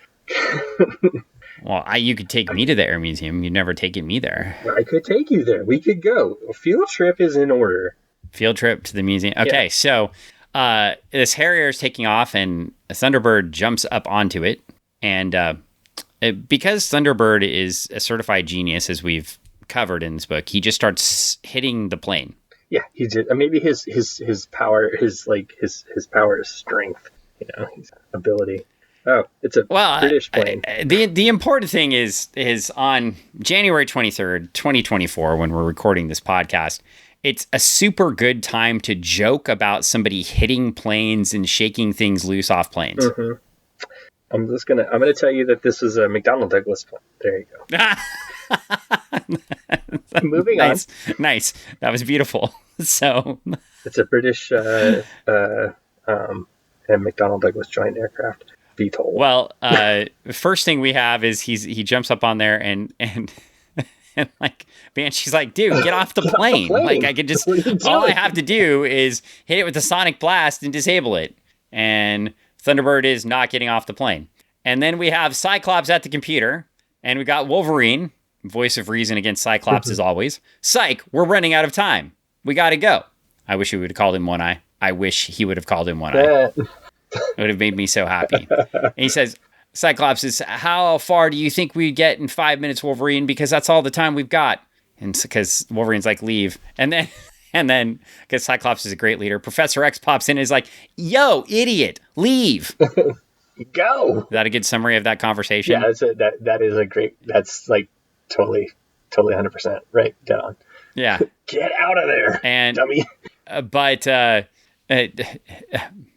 Well, you could take me to the Air Museum. You've never taken me there. I could take you there. We could go. A field trip is in order. Field trip to the museum. Okay, so this Harrier is taking off, and a Thunderbird jumps up onto it. And because Thunderbird is a certified genius, as we've covered in this book, he just starts hitting the plane. Yeah, he did. Maybe his power, his power is strength. His ability. Oh, it's a British plane. The important thing is on January 23rd, 2024, when we're recording this podcast, it's a super good time to joke about somebody hitting planes and shaking things loose off planes. Mm-hmm. I'm gonna tell you that this is a McDonnell Douglas plane. There you go. Moving on. Nice. That was beautiful. So it's a British and McDonnell Douglas joint aircraft. VTOL. Well, first thing we have is he jumps up on there and like Banshee's like, dude, get off the plane. Like I could just all I have to do is hit it with a sonic blast and disable it. And Thunderbird is not getting off the plane. And then we have Cyclops at the computer, and we got Wolverine, voice of reason against Cyclops as always. Psych, we're running out of time. We got to go. I wish we would have called him One Eye. I wish he would have called him One Eye. It would have made me so happy. And he says, Cyclops is, how far do you think we get in 5 minutes, Wolverine? Because that's all the time we've got. And because Wolverine's like, leave. And then, because Cyclops is a great leader, Professor X pops in and is like, yo, idiot, leave. Go. Is that a good summary of that conversation? Yeah, that is a great, that's like totally 100%. Right, dead on. Yeah. Get out of there, and dummy. But Mr.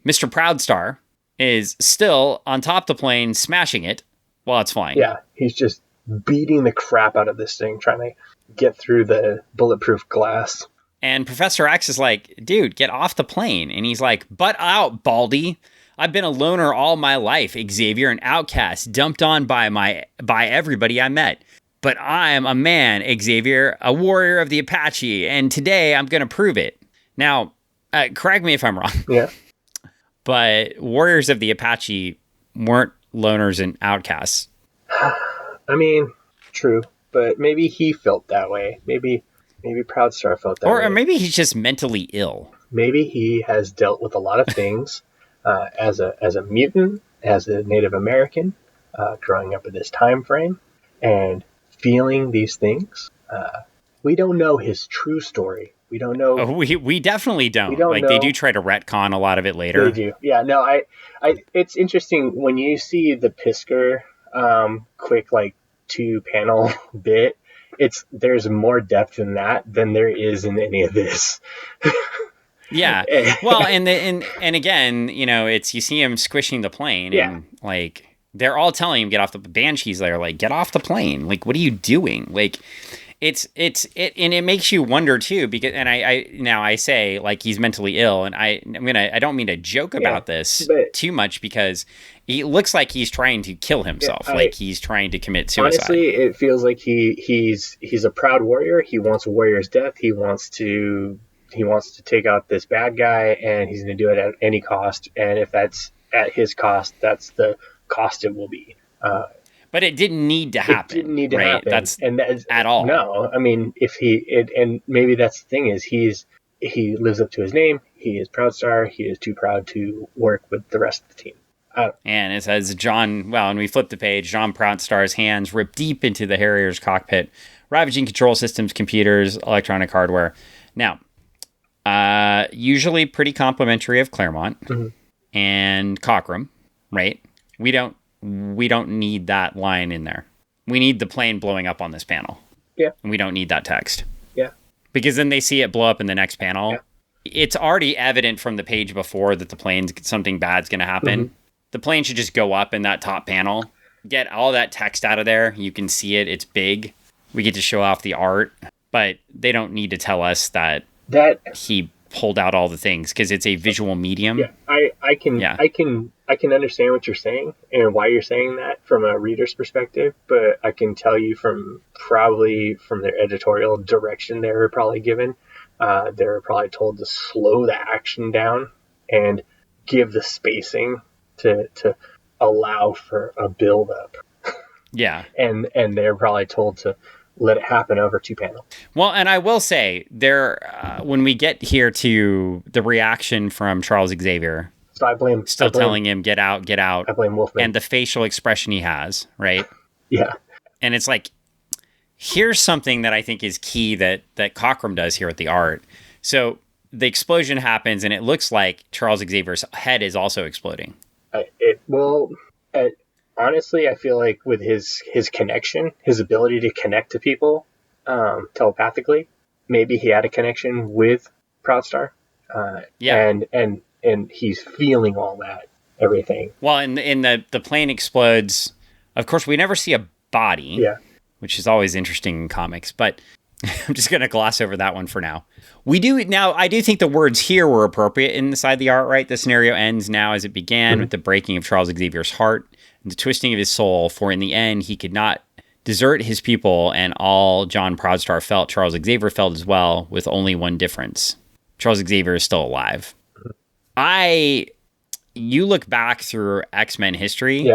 Proudstar is still on top of the plane, smashing it while it's flying. Yeah, he's just beating the crap out of this thing, trying to get through the bulletproof glass. And Professor X is like, dude, get off the plane. And he's like, butt out, Baldy. I've been a loner all my life, Xavier, an outcast, dumped on by everybody I met. But I'm a man, Xavier, a warrior of the Apache, and today I'm going to prove it. Now, correct me if I'm wrong. Yeah. But warriors of the Apache weren't loners and outcasts. I mean, true, but maybe he felt that way. Maybe Proudstar felt that way. Or maybe he's just mentally ill. Maybe he has dealt with a lot of things as a mutant, as a Native American, growing up in this time frame, and feeling these things. We don't know his true story. We don't know. Oh, we definitely don't. We don't know. They do try to retcon a lot of it later. They do. Yeah. No. I. It's interesting when you see the Pisker quick 2-panel bit. There's more depth in that than there is in any of this. Yeah. Well, and again, it's you see him squishing the plane, and they're all telling him get off the Banshees. They're like, get off the plane. Like, what are you doing? Like, and it makes you wonder too, because I say like he's mentally ill, and I don't mean to joke about this too much, because he looks like he's trying to kill himself, he's trying to commit suicide. Honestly, it feels like he's a proud warrior. He wants a warrior's death. He wants to take out this bad guy, and he's going to do it at any cost. And if that's at his cost, that's the cost it will be. But it didn't need to happen. It didn't need to happen. That's at all. No, I mean, and maybe that's the thing is he lives up to his name. He is Proudstar. He is too proud to work with the rest of the team. And it says when we flip the page, John Proudstar's hands rip deep into the Harrier's cockpit, ravaging control systems, computers, electronic hardware. Now, usually pretty complimentary of Claremont and Cockrum, right? We don't need that line in there. We need the plane blowing up on this panel. Yeah. And we don't need that text. Yeah. Because then they see it blow up in the next panel. Yeah. It's already evident from the page before that something bad's going to happen. Mm-hmm. The plane should just go up in that top panel. Get all that text out of there. You can see it. It's big. We get to show off the art. But they don't need to tell us that he pulled out all the things because it's a visual medium. Yeah, I can understand what you're saying and why you're saying that from a reader's perspective, but I can tell you from their editorial direction they were probably given, they were probably told to slow the action down and give the spacing to allow for a build up. Yeah. And they're probably told to let it happen over 2 panels. Well, and I will say when we get here to the reaction from Charles Xavier, so I blame telling him, get out. I blame Wolfman. And the facial expression he has, right? Yeah. And it's like, here's something that I think is key that Cockrum does here with the art. So the explosion happens and it looks like Charles Xavier's head is also exploding. Honestly, I feel like with his connection, his ability to connect to people telepathically, maybe he had a connection with Proudstar. And he's feeling all that, everything. Well, and the plane explodes. Of course, we never see a body, which is always interesting in comics, but I'm just going to gloss over that one for now. I do think the words here were appropriate inside the art, right? The scenario ends now as it began with the breaking of Charles Xavier's heart and the twisting of his soul, for in the end, he could not desert his people, and all John Proudstar felt, Charles Xavier felt as well, with only one difference. Charles Xavier is still alive. You look back through X-Men history,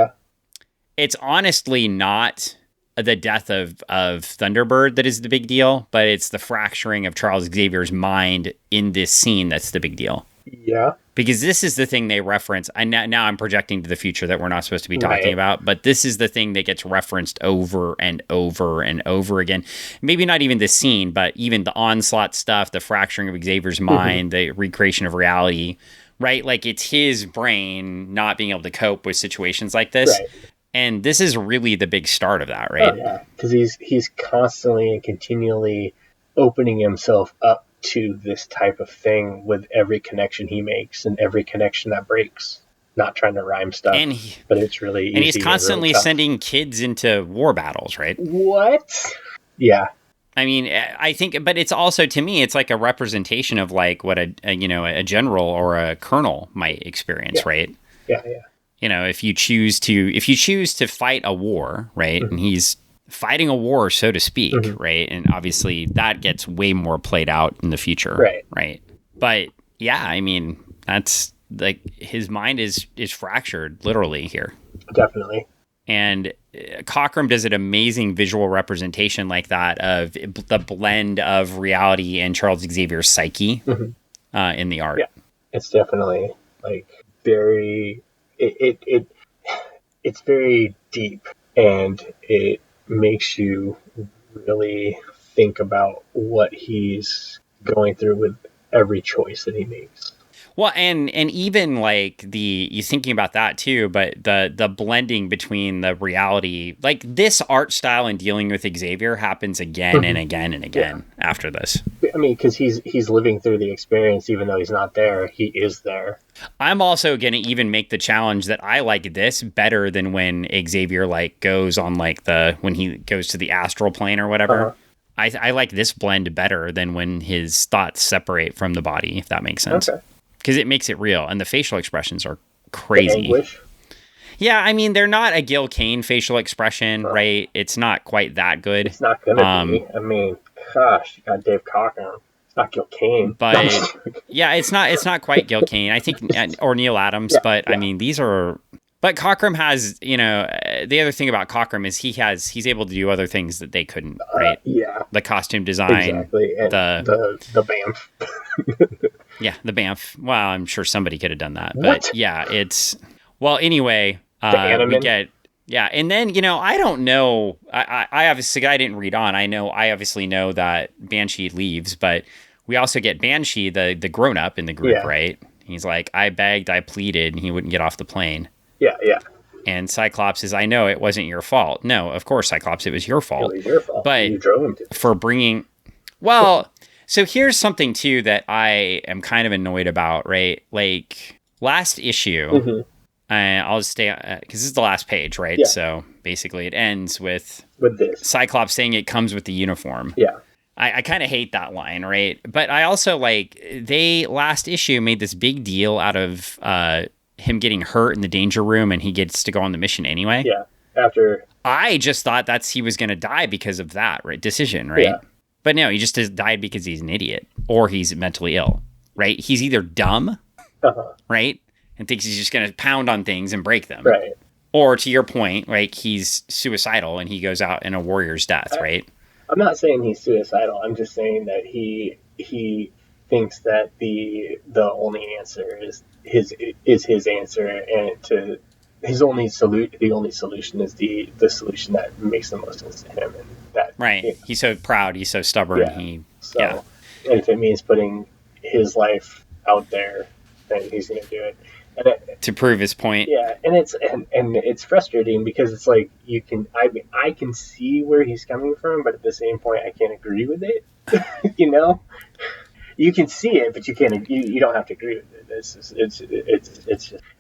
it's honestly not the death of Thunderbird that is the big deal, but it's the fracturing of Charles Xavier's mind in this scene that's the big deal. Yeah. Because this is the thing they reference. Now I'm projecting to the future that we're not supposed to be talking about, but this is the thing that gets referenced over and over and over again. Maybe not even the scene, but even the onslaught stuff, the fracturing of Xavier's mind, the recreation of reality, right? Like it's his brain not being able to cope with situations like this. Right. And this is really the big start of that, right? Oh, yeah, because he's constantly and continually opening himself up to this type of thing with every connection he makes and every connection that breaks. Not trying to rhyme stuff, but it's really easy. And he's constantly sending kids into war battles, right? What? Yeah. I mean, I think, but it's also, to me, it's like a representation of like what a general or a colonel might experience, right? Yeah. You know, if you choose to fight a war, right, and he's fighting a war, so to speak, right, and obviously that gets way more played out in the future, right. But yeah, I mean, that's like his mind is fractured literally here, definitely. And Cockrum does an amazing visual representation like that of the blend of reality and Charles Xavier's psyche in the art. Yeah, it's definitely like very. It's very deep, and it makes you really think about what he's going through with every choice that he makes. Well, and even like you thinking about that too, but the blending between the reality, like this art style and dealing with Xavier happens again and again and again after this. I mean, because he's living through the experience, even though he's not there, he is there. I'm also going to even make the challenge that I like this better than when Xavier like goes on like when he goes to the astral plane or whatever. I like this blend better than when his thoughts separate from the body, if that makes sense. Okay. Because it makes it real, and the facial expressions are crazy. Anguish. Yeah, I mean, they're not a Gil Kane facial expression, right? It's not quite that good. It's not gonna be. I mean, gosh, you got Dave Cockrum. It's not Gil Kane. But yeah, it's not quite Gil Kane. I think, or Neil Adams. But I mean, these are. But Cockrum has, the other thing about Cockrum is he's able to do other things that they couldn't, right? The costume design, exactly, and the BAMF. Yeah, the BAMF. Well, I'm sure somebody could have done that. But yeah, anyway, we get, and then, I don't know, I obviously, I didn't read on. I obviously know that Banshee leaves, but we also get Banshee, the grown-up in the group, right? He's like, I begged, I pleaded, and he wouldn't get off the plane. Yeah. And Cyclops says, I know it wasn't your fault. No, of course, Cyclops, it was your fault. It was your fault. But you drove him to for bringing, so here's something too that I am kind of annoyed about, right? Like last issue, I'll just stay, because this is the last page, right? Yeah. So basically it ends with this. Cyclops saying it comes with the uniform. Yeah. I kind of hate that line, right? But I also they last issue made this big deal out of him getting hurt in the danger room, and he gets to go on the mission anyway. Yeah. After I just thought he was going to die because of that decision, right? Yeah. But no, he just died because he's an idiot or he's mentally ill, right? He's either dumb, right, and thinks he's just going to pound on things and break them, right. Or to your point, like he's suicidal and he goes out in a warrior's death, right? I'm not saying he's suicidal. I'm just saying that he thinks that the only answer is his answer, and to his only the only solution is the solution that makes the most sense to him, and that right. You know, he's so proud. He's so stubborn. Yeah. And if it means putting his life out there, then he's going to do it. To prove his point. Yeah, and it's frustrating because it's like I can see where he's coming from, but at the same point I can't agree with it. You know, you can see it, but you can't. You don't have to agree with it.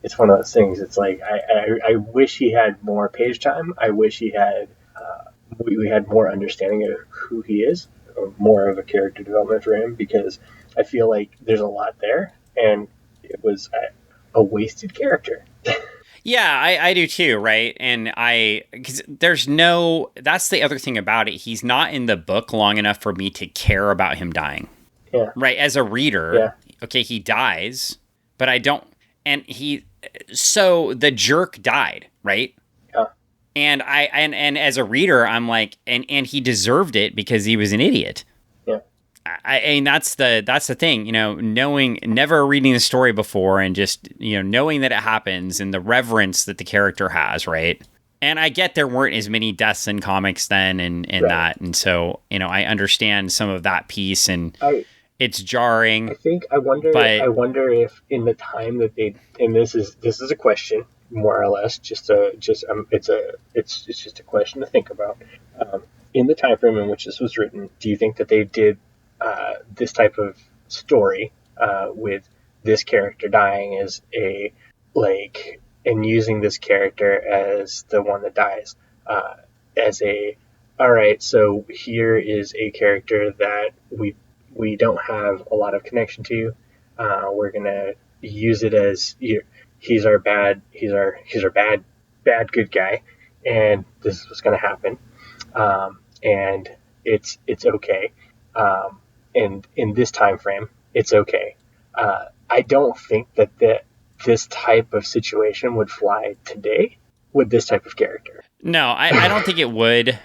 It's one of those things. It's like I wish he had more page time. I wish he had we had more understanding of who he is, or more of a character development for him, because I feel like there's a lot there, and it was a wasted character. Yeah, I do too, right? And because that's the other thing about it. He's not in the book long enough for me to care about him dying. Yeah. Right. As a reader, okay, he dies, but I don't, so the jerk died, right? Yeah. And and as a reader, I'm like, and he deserved it because he was an idiot. And that's the thing, never reading the story before and just, knowing that it happens and the reverence that the character has, right? And I get there weren't as many deaths in comics then and right. that. And so, I understand some of that piece and it's jarring. I wonder if in the time that and this is a question more or less, it's just a question to think about. In the time frame in which this was written, do you think that they did this type of story with this character dying as and using this character as the one that dies all right, so here is a character that we don't have a lot of connection to. We're gonna use it as he's our bad good guy, and this is what's gonna happen, and it's okay. And in this time frame, it's okay. I don't think that this type of situation would fly today with this type of character. No, I don't think it would.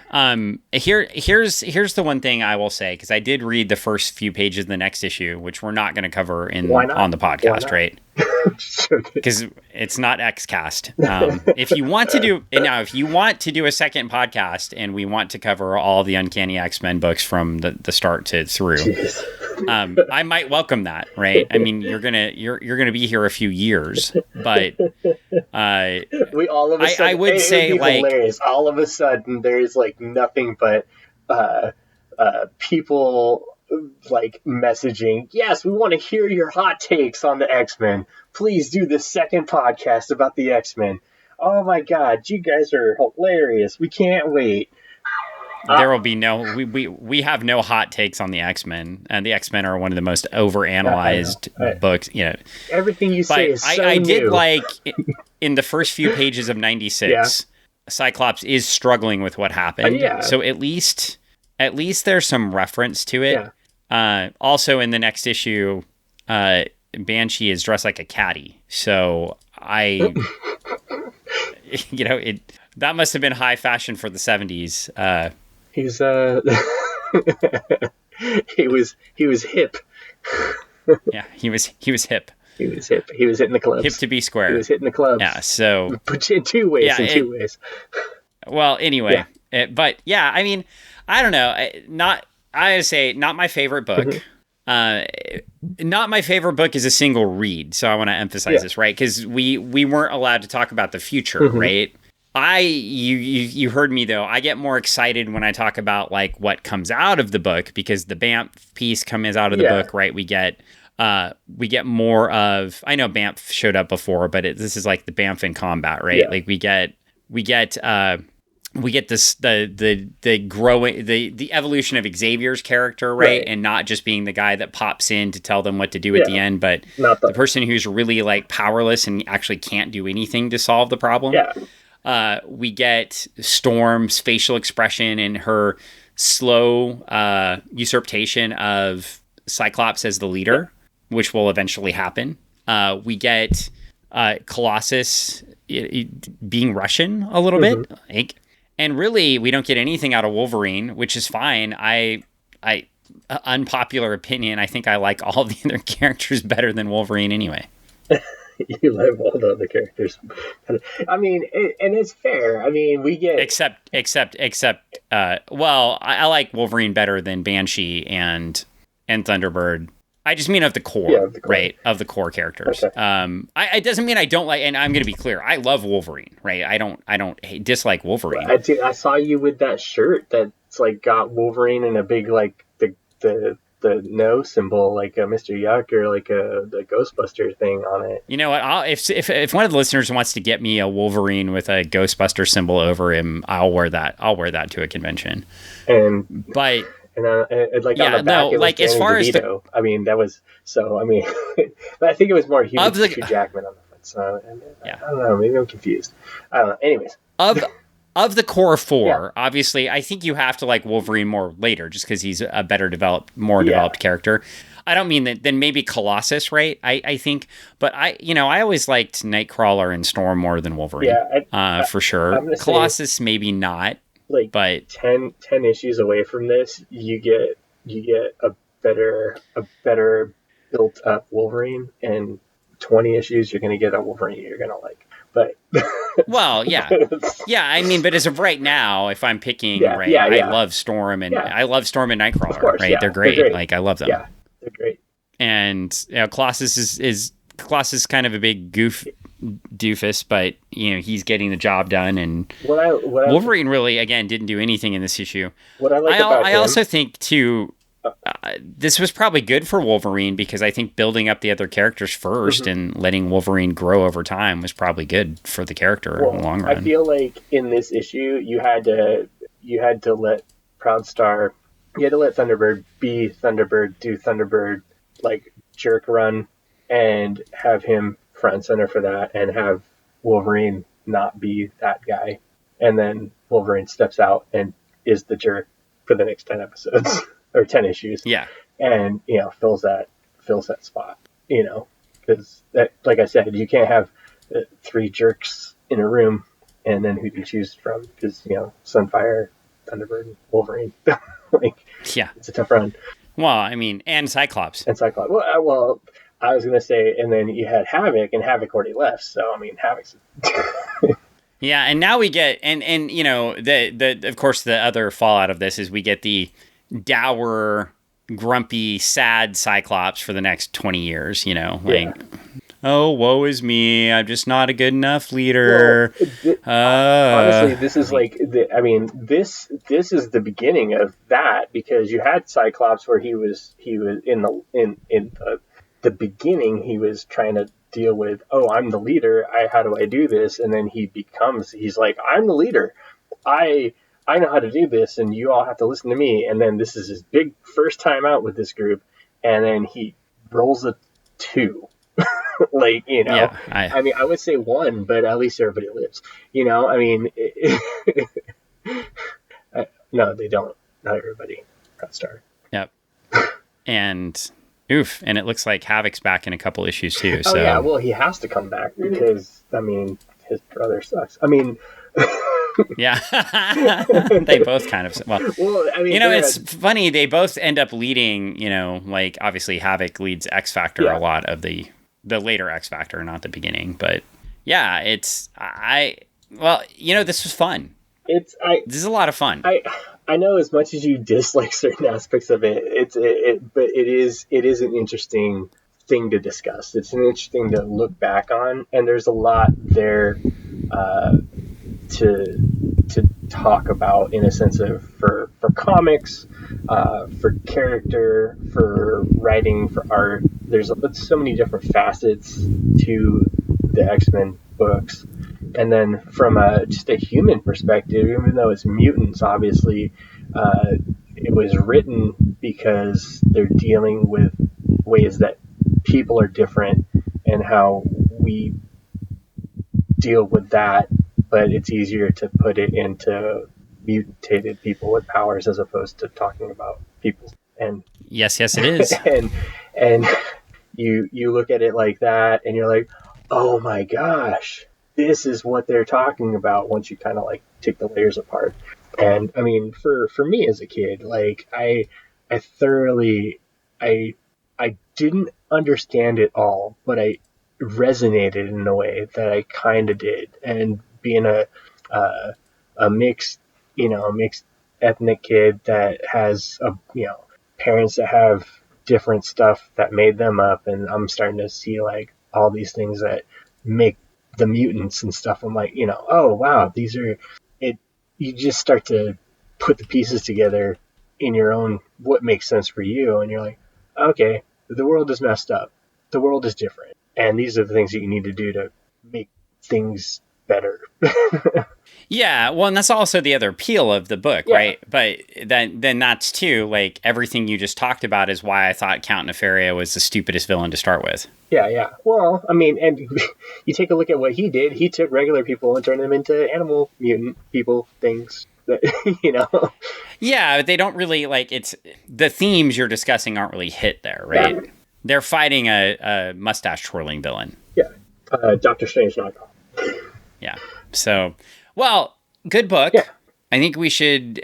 Here's the one thing I will say, because I did read the first few pages of the next issue, which we're not going to cover on the podcast, right? Because it's not Xcast. If you want to do a second podcast and we want to cover all the Uncanny X-Men books from the start to through, I might welcome that, right? I mean, you're gonna be here a few years, but we all of a sudden, I would say hilarious. All of a sudden there's nothing but people messaging, yes, we want to hear your hot takes on the X-Men. Please do the second podcast about the X-Men. Oh my god, you guys are hilarious. We can't wait. There will be we have no hot takes on the X-Men, and the X-Men are one of the most overanalyzed books. Everything you say is so I new. did in the first few pages of 96, Cyclops is struggling with what happened. So at least there's some reference to it. Also in the next issue, Banshee is dressed like a caddy. So that must have been high fashion for the 70s. He's he was hip. Yeah, he was hip. He was hip. He was hitting the clubs. Hip to be square. He was hitting the clubs. Yeah, so but in two ways. Well, anyway, but yeah, I mean, I don't know. I would say not my favorite book. Not my favorite book is a single read, so I want to emphasize this, right? Because we weren't allowed to talk about the future, right? You heard me though. I get more excited when I talk about what comes out of the book, because the Banff piece comes out of the book, right? We get more of. I know Banff showed up before, but this is the Banff in combat, right? We get we get this the growing the evolution of Xavier's character, right? And not just being the guy that pops in to tell them what to do at the end, but the person who's really like powerless and actually can't do anything to solve the problem. We get Storm's facial expression and her slow usurpation of Cyclops as the leader, which will eventually happen. We get Colossus being Russian a little bit, like. And really, we don't get anything out of Wolverine, which is fine. I unpopular opinion, I think I like all the other characters better than Wolverine anyway. You love all the other characters. I mean, and it's fair. I mean, we get... Except, well, I like Wolverine better than Banshee and Thunderbird. I just mean of the core, right? Of the core characters. Okay. It doesn't mean I don't like, and I'm going to be clear, I love Wolverine, right? I don't dislike Wolverine. I saw you with that shirt that's like got Wolverine in a big like the no symbol, like a Mr. Yuck or like the Ghostbuster thing on it. You know what? If one of the listeners wants to get me a Wolverine with a Ghostbuster symbol over him, I'll wear that. I'll wear that to a convention. But. And like on the back, it was like as far as I mean, that was so. I mean, but I think it was more Hugh Jackman on the front. So I don't know. Maybe I'm confused. I don't know. Anyways, of the core four, obviously, I think you have to like Wolverine more later, just because he's a better developed, more developed character. I don't mean that. Then maybe Colossus, right? I think, but I always liked Nightcrawler and Storm more than Wolverine. For sure. Colossus, maybe not. Like, but 10 issues away from this, you get a better built up Wolverine, and 20 issues you're going to get a Wolverine you're going to like. But well, I mean, but as of right now, if I'm picking, I love Storm and I love Storm and Nightcrawler, course, right? They're great. Like I love them. Yeah, they're great. And Colossus is kind of a big doofus, but he's getting the job done, and Wolverine really again didn't do anything in this issue. What I like about him, I also think too, this was probably good for Wolverine, because I think building up the other characters first and letting Wolverine grow over time was probably good for the character in the long run. I feel like in this issue you had to let Proudstar, you had to let Thunderbird be Thunderbird, do Thunderbird like jerk run, and have him front and center for that, and have Wolverine not be that guy, and then Wolverine steps out and is the jerk for the next 10 episodes or 10 issues, and fills that spot, because like I said, you can't have 3 jerks in a room and then who do you choose from, because Sunfire, Thunderbird, Wolverine it's a tough run. Well, I mean, and Cyclops. Well, I was going to say, and then you had Havoc, and Havoc already left. So, I mean, Havoc's... Yeah, and now we get, and the of course, the other fallout of this is we get the dour, grumpy, sad Cyclops for the next 20 years, oh, woe is me, I'm just not a good enough leader. Well, honestly, this is like, this is the beginning of that, because you had Cyclops where he was in the beginning, he was trying to deal with, I'm the leader, how do I do this? And then he's like, I'm the leader, I know how to do this, and you all have to listen to me. And then this is his big first time out with this group, and then he rolls a 2. I would say 1, but at least everybody lives. No, they don't. Not everybody. Star. Yep. And and it looks like Havoc's back in a couple issues too. So. Oh yeah, well he has to come back because his brother sucks. Yeah, they both kind of. Well, it's funny. They both end up leading. Like obviously Havoc leads X Factor a lot of the later X Factor, not the beginning. But yeah, this was fun. This is a lot of fun. I know as much as you dislike certain aspects of it, but it is an interesting thing to discuss. It's an interesting to look back on, and there's a lot there to talk about in a sense of for comics, for character, for writing, for art. There's so many different facets to the X-Men books, And then from just a human perspective, even though it's mutants, obviously, it was written because they're dealing with ways that people are different and how we deal with that, but it's easier to put it into mutated people with powers as opposed to talking about people. And yes, it is. and you look at it like that and you're like, oh my gosh, this is what they're talking about once you kind of like take the layers apart. And I mean, for me as a kid, like I thoroughly, I didn't understand it all, but I resonated in a way that I kind of did. And being a mixed, mixed ethnic kid that has parents that have different stuff that made them up, and I'm starting to see like all these things that make the mutants and stuff. I'm like, oh wow, these are it. You just start to put the pieces together in your own what makes sense for you, and you're like, okay, the world is messed up, the world is different, and these are the things that you need to do to make things better. Yeah, well, and that's also the other appeal of the book, Yeah. right? But then that's too, like, everything you just talked about is why I thought Count Nefaria was the stupidest villain to start with. Yeah. Well, I mean, and you take a look at what he did. He took regular people and turned them into animal mutant people things. That, Yeah, they don't really, like, it's... The themes you're discussing aren't really hit there, right? Yeah. They're fighting a mustache-twirling villain. Yeah. Doctor Strange knockoff. Yeah. So... Well, good book. Yeah. I think we should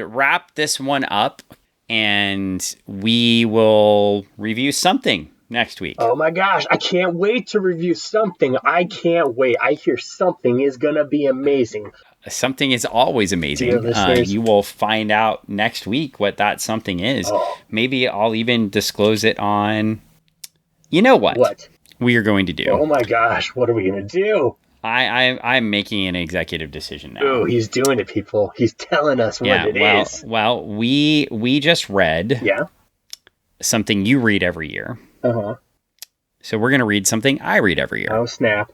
wrap this one up, and we will review something next week. Oh my gosh, I can't wait to review something. I can't wait. I hear something is going to be amazing. Something is always amazing. You will find out next week what that something is. Oh. Maybe I'll even disclose it on... You know what? What? We are going to do. Oh my gosh, what are we going to do? I'm making an executive decision now. Oh, he's doing it, people. He's telling us what it is. Well, we just read something you read every year. Uh-huh. So we're going to read something I read every year. Oh, snap.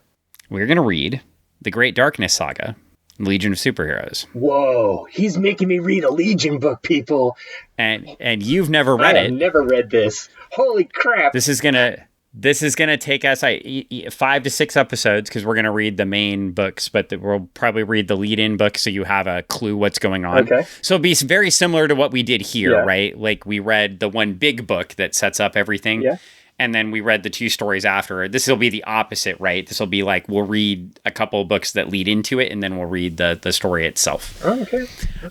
We're going to read The Great Darkness Saga, Legion of Superheroes. Whoa, he's making me read a Legion book, people. And you've never read it. I have never read this. Holy crap. This is gonna take us 5 to 6 episodes because we're gonna read the main books, but we'll probably read the lead-in book so you have a clue what's going on. Okay. So it'll be very similar to what we did here, right? Like we read the one big book that sets up everything. Yeah. And then we read the 2 stories after. This will be the opposite, right? This will be like we'll read a couple of books that lead into it, and then we'll read the story itself. Oh, okay.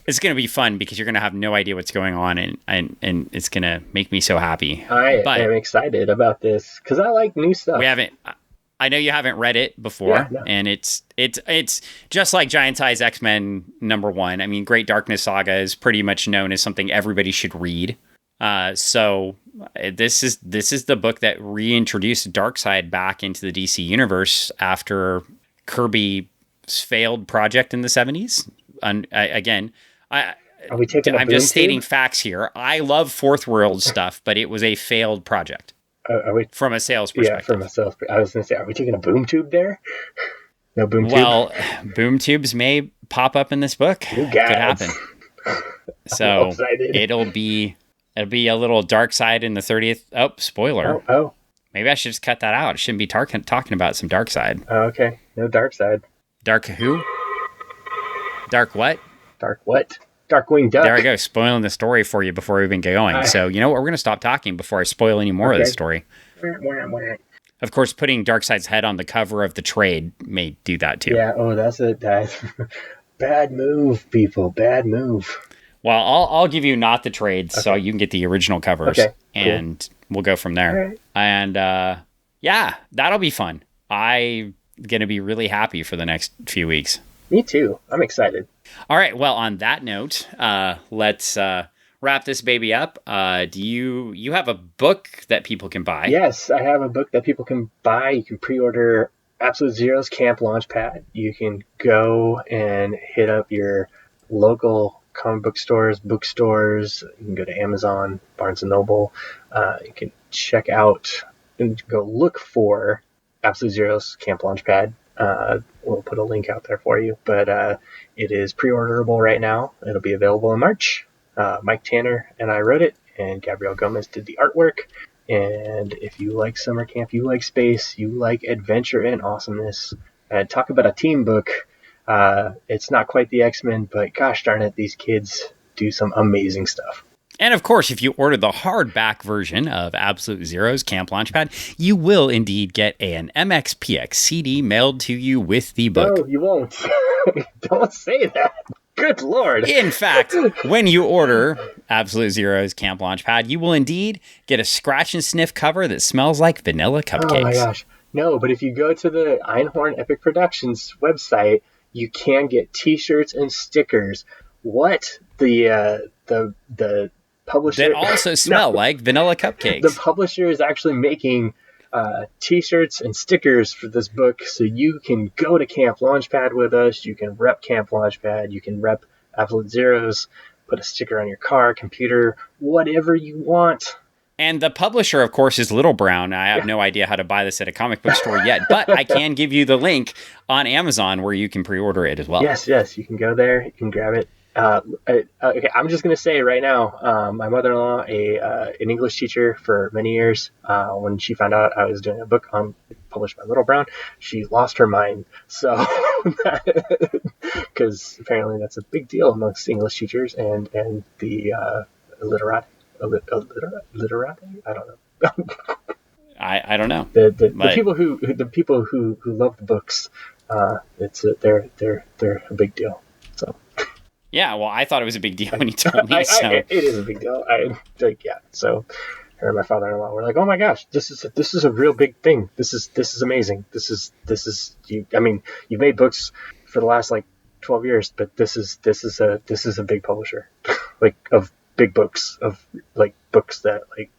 It's going to be fun because you're going to have no idea what's going on, and it's going to make me so happy. I am excited about this because I like new stuff. I know you haven't read it before, and it's just like Giant Size X-Men #1. I mean, Great Darkness Saga is pretty much known as something everybody should read. So this is the book that reintroduced Darkseid back into the DC universe after Kirby's failed project in the 70s. Are we taking I'm just stating facts here. I love Fourth World stuff, but it was a failed project. Are we, from a sales perspective? Yeah, from a sales perspective. I was going to say, are we taking a boom tube there? No boom tube? Well, boom tubes may pop up in this book. You could happen. So it'll be a little Darkseid in the 30th. Oh, spoiler. Oh. Maybe I should just cut that out. It shouldn't be talking about some Darkseid. Oh, okay. No Darkseid. Dark who? Dark what? Dark what? Darkwing Duck. There I go, spoiling the story for you before we even get going. So, you know what? We're going to stop talking before I spoil any more of the story. Of course, putting Darkseid's head on the cover of the trade may do that too. Yeah, that's bad move, people. Bad move. Well, I'll give you not the trades, so you can get the original covers, and we'll go from there. Right. And that'll be fun. I'm going to be really happy for the next few weeks. Me too. I'm excited. All right. Well, on that note, let's wrap this baby up. Do you have a book that people can buy? Yes, I have a book that people can buy. You can pre-order Absolute Zero's Camp Launchpad. You can go and hit up your local comic book stores, bookstores. You can go to Amazon, Barnes & Noble. You can check out and go look for Absolute Zero's Camp Launchpad. We'll put a link out there for you, but it is pre-orderable right now. It'll be available in March. Mike Tanner and I wrote it, and Gabrielle Gomez did the artwork. And if you like summer camp, you like space, you like adventure and awesomeness, and talk about a team book, it's not quite the X-Men, but gosh darn it, these kids do some amazing stuff. And of course, if you order the hardback version of Absolute Zero's Camp Launchpad, you will indeed get an MXPX CD mailed to you with the book. No, you won't. Don't say that. Good Lord. In fact, when you order Absolute Zero's Camp Launchpad, you will indeed get a scratch and sniff cover that smells like vanilla cupcakes. Oh my gosh. No, but if you go to the Einhorn Epic Productions website, you can get t-shirts and stickers. What? The publisher that also smell like vanilla cupcakes. The publisher is actually making t-shirts and stickers for this book, so you can go to Camp Launchpad with us. You can rep Camp Launchpad. You can rep Absolute Zeros. Put a sticker on your car, computer, whatever you want. And the publisher, of course, is Little Brown. I have no idea how to buy this at a comic book store yet, but I can give you the link on Amazon where you can pre-order it as well. Yes, you can go there. You can grab it. Okay, I'm just going to say right now, my mother-in-law, an English teacher for many years, when she found out I was doing a book published by Little Brown, she lost her mind. So, because apparently that's a big deal amongst English teachers and the literati. I don't know. I don't know. The people who love the books, they're a big deal. So. Yeah, well, I thought it was a big deal when you told me. It is a big deal. So her and my father-in-law were like, "Oh my gosh, this is a real big thing. This is amazing. This is you. I mean, you've made books for the last like 12 years, but this is a big publisher, like of big books, of like books that like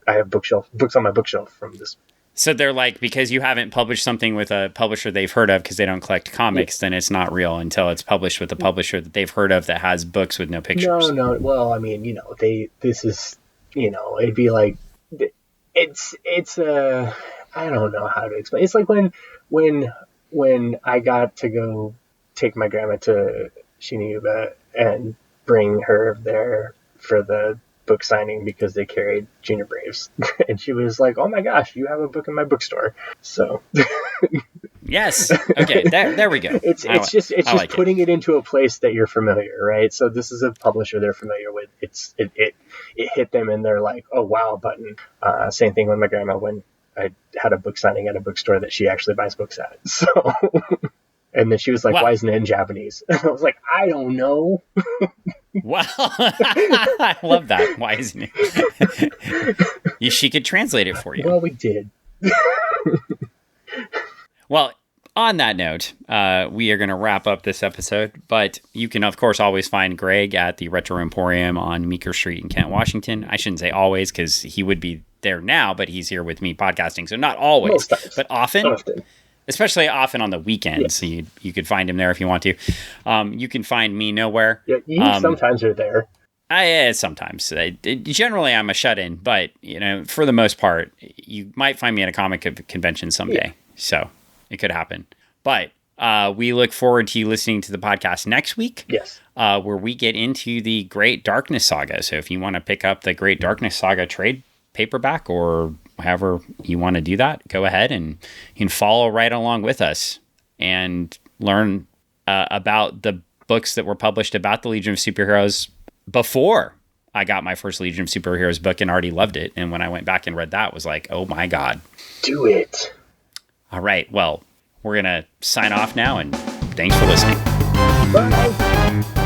I have books on my bookshelf from this." So they're like, because you haven't published something with a publisher they've heard of because they don't collect comics, then it's not real until it's published with a publisher that they've heard of that has books with no pictures. No. Well, I mean, it'd be like, it's I don't know how to explain. It's like when I got to go take my grandma to Shiniuba and bring her there for the book signing because they carried Junior Braves, and she was like, "Oh my gosh, you have a book in my bookstore." So yes, okay, there we go. It's just putting it into a place that you're familiar, right? So this is a publisher they're familiar with. It hit them and they're like, "Oh wow," button. Same thing with my grandma when I had a book signing at a bookstore that she actually buys books at. So. And then she was like, "Why isn't it in Japanese?" And I was like, "I don't know." Wow. I love that. Why isn't it? She could translate it for you. Well, we did. Well, on that note, we are going to wrap up this episode, but you can, of course, always find Greg at the Retro Emporium on Meeker Street in Kent, Washington. I shouldn't say always because he would be there now, but he's here with me podcasting. So not always, but often. Especially often on the weekends, so you could find him there if you want to. You can find me nowhere. Yeah, you sometimes are there. Sometimes. Generally, I'm a shut-in, but for the most part, you might find me at a comic convention someday. Yeah. So it could happen. But we look forward to you listening to the podcast next week. Yes. Where we get into the Great Darkness Saga. So if you want to pick up the Great Darkness Saga trade paperback or however you want to do that, go ahead and you can follow right along with us and learn about the books that were published about the Legion of Superheroes before I got my first Legion of Superheroes book and already loved it. And when I went back and read that, was like, oh my God. Do it. All right. Well, we're going to sign off now, and thanks for listening. Bye.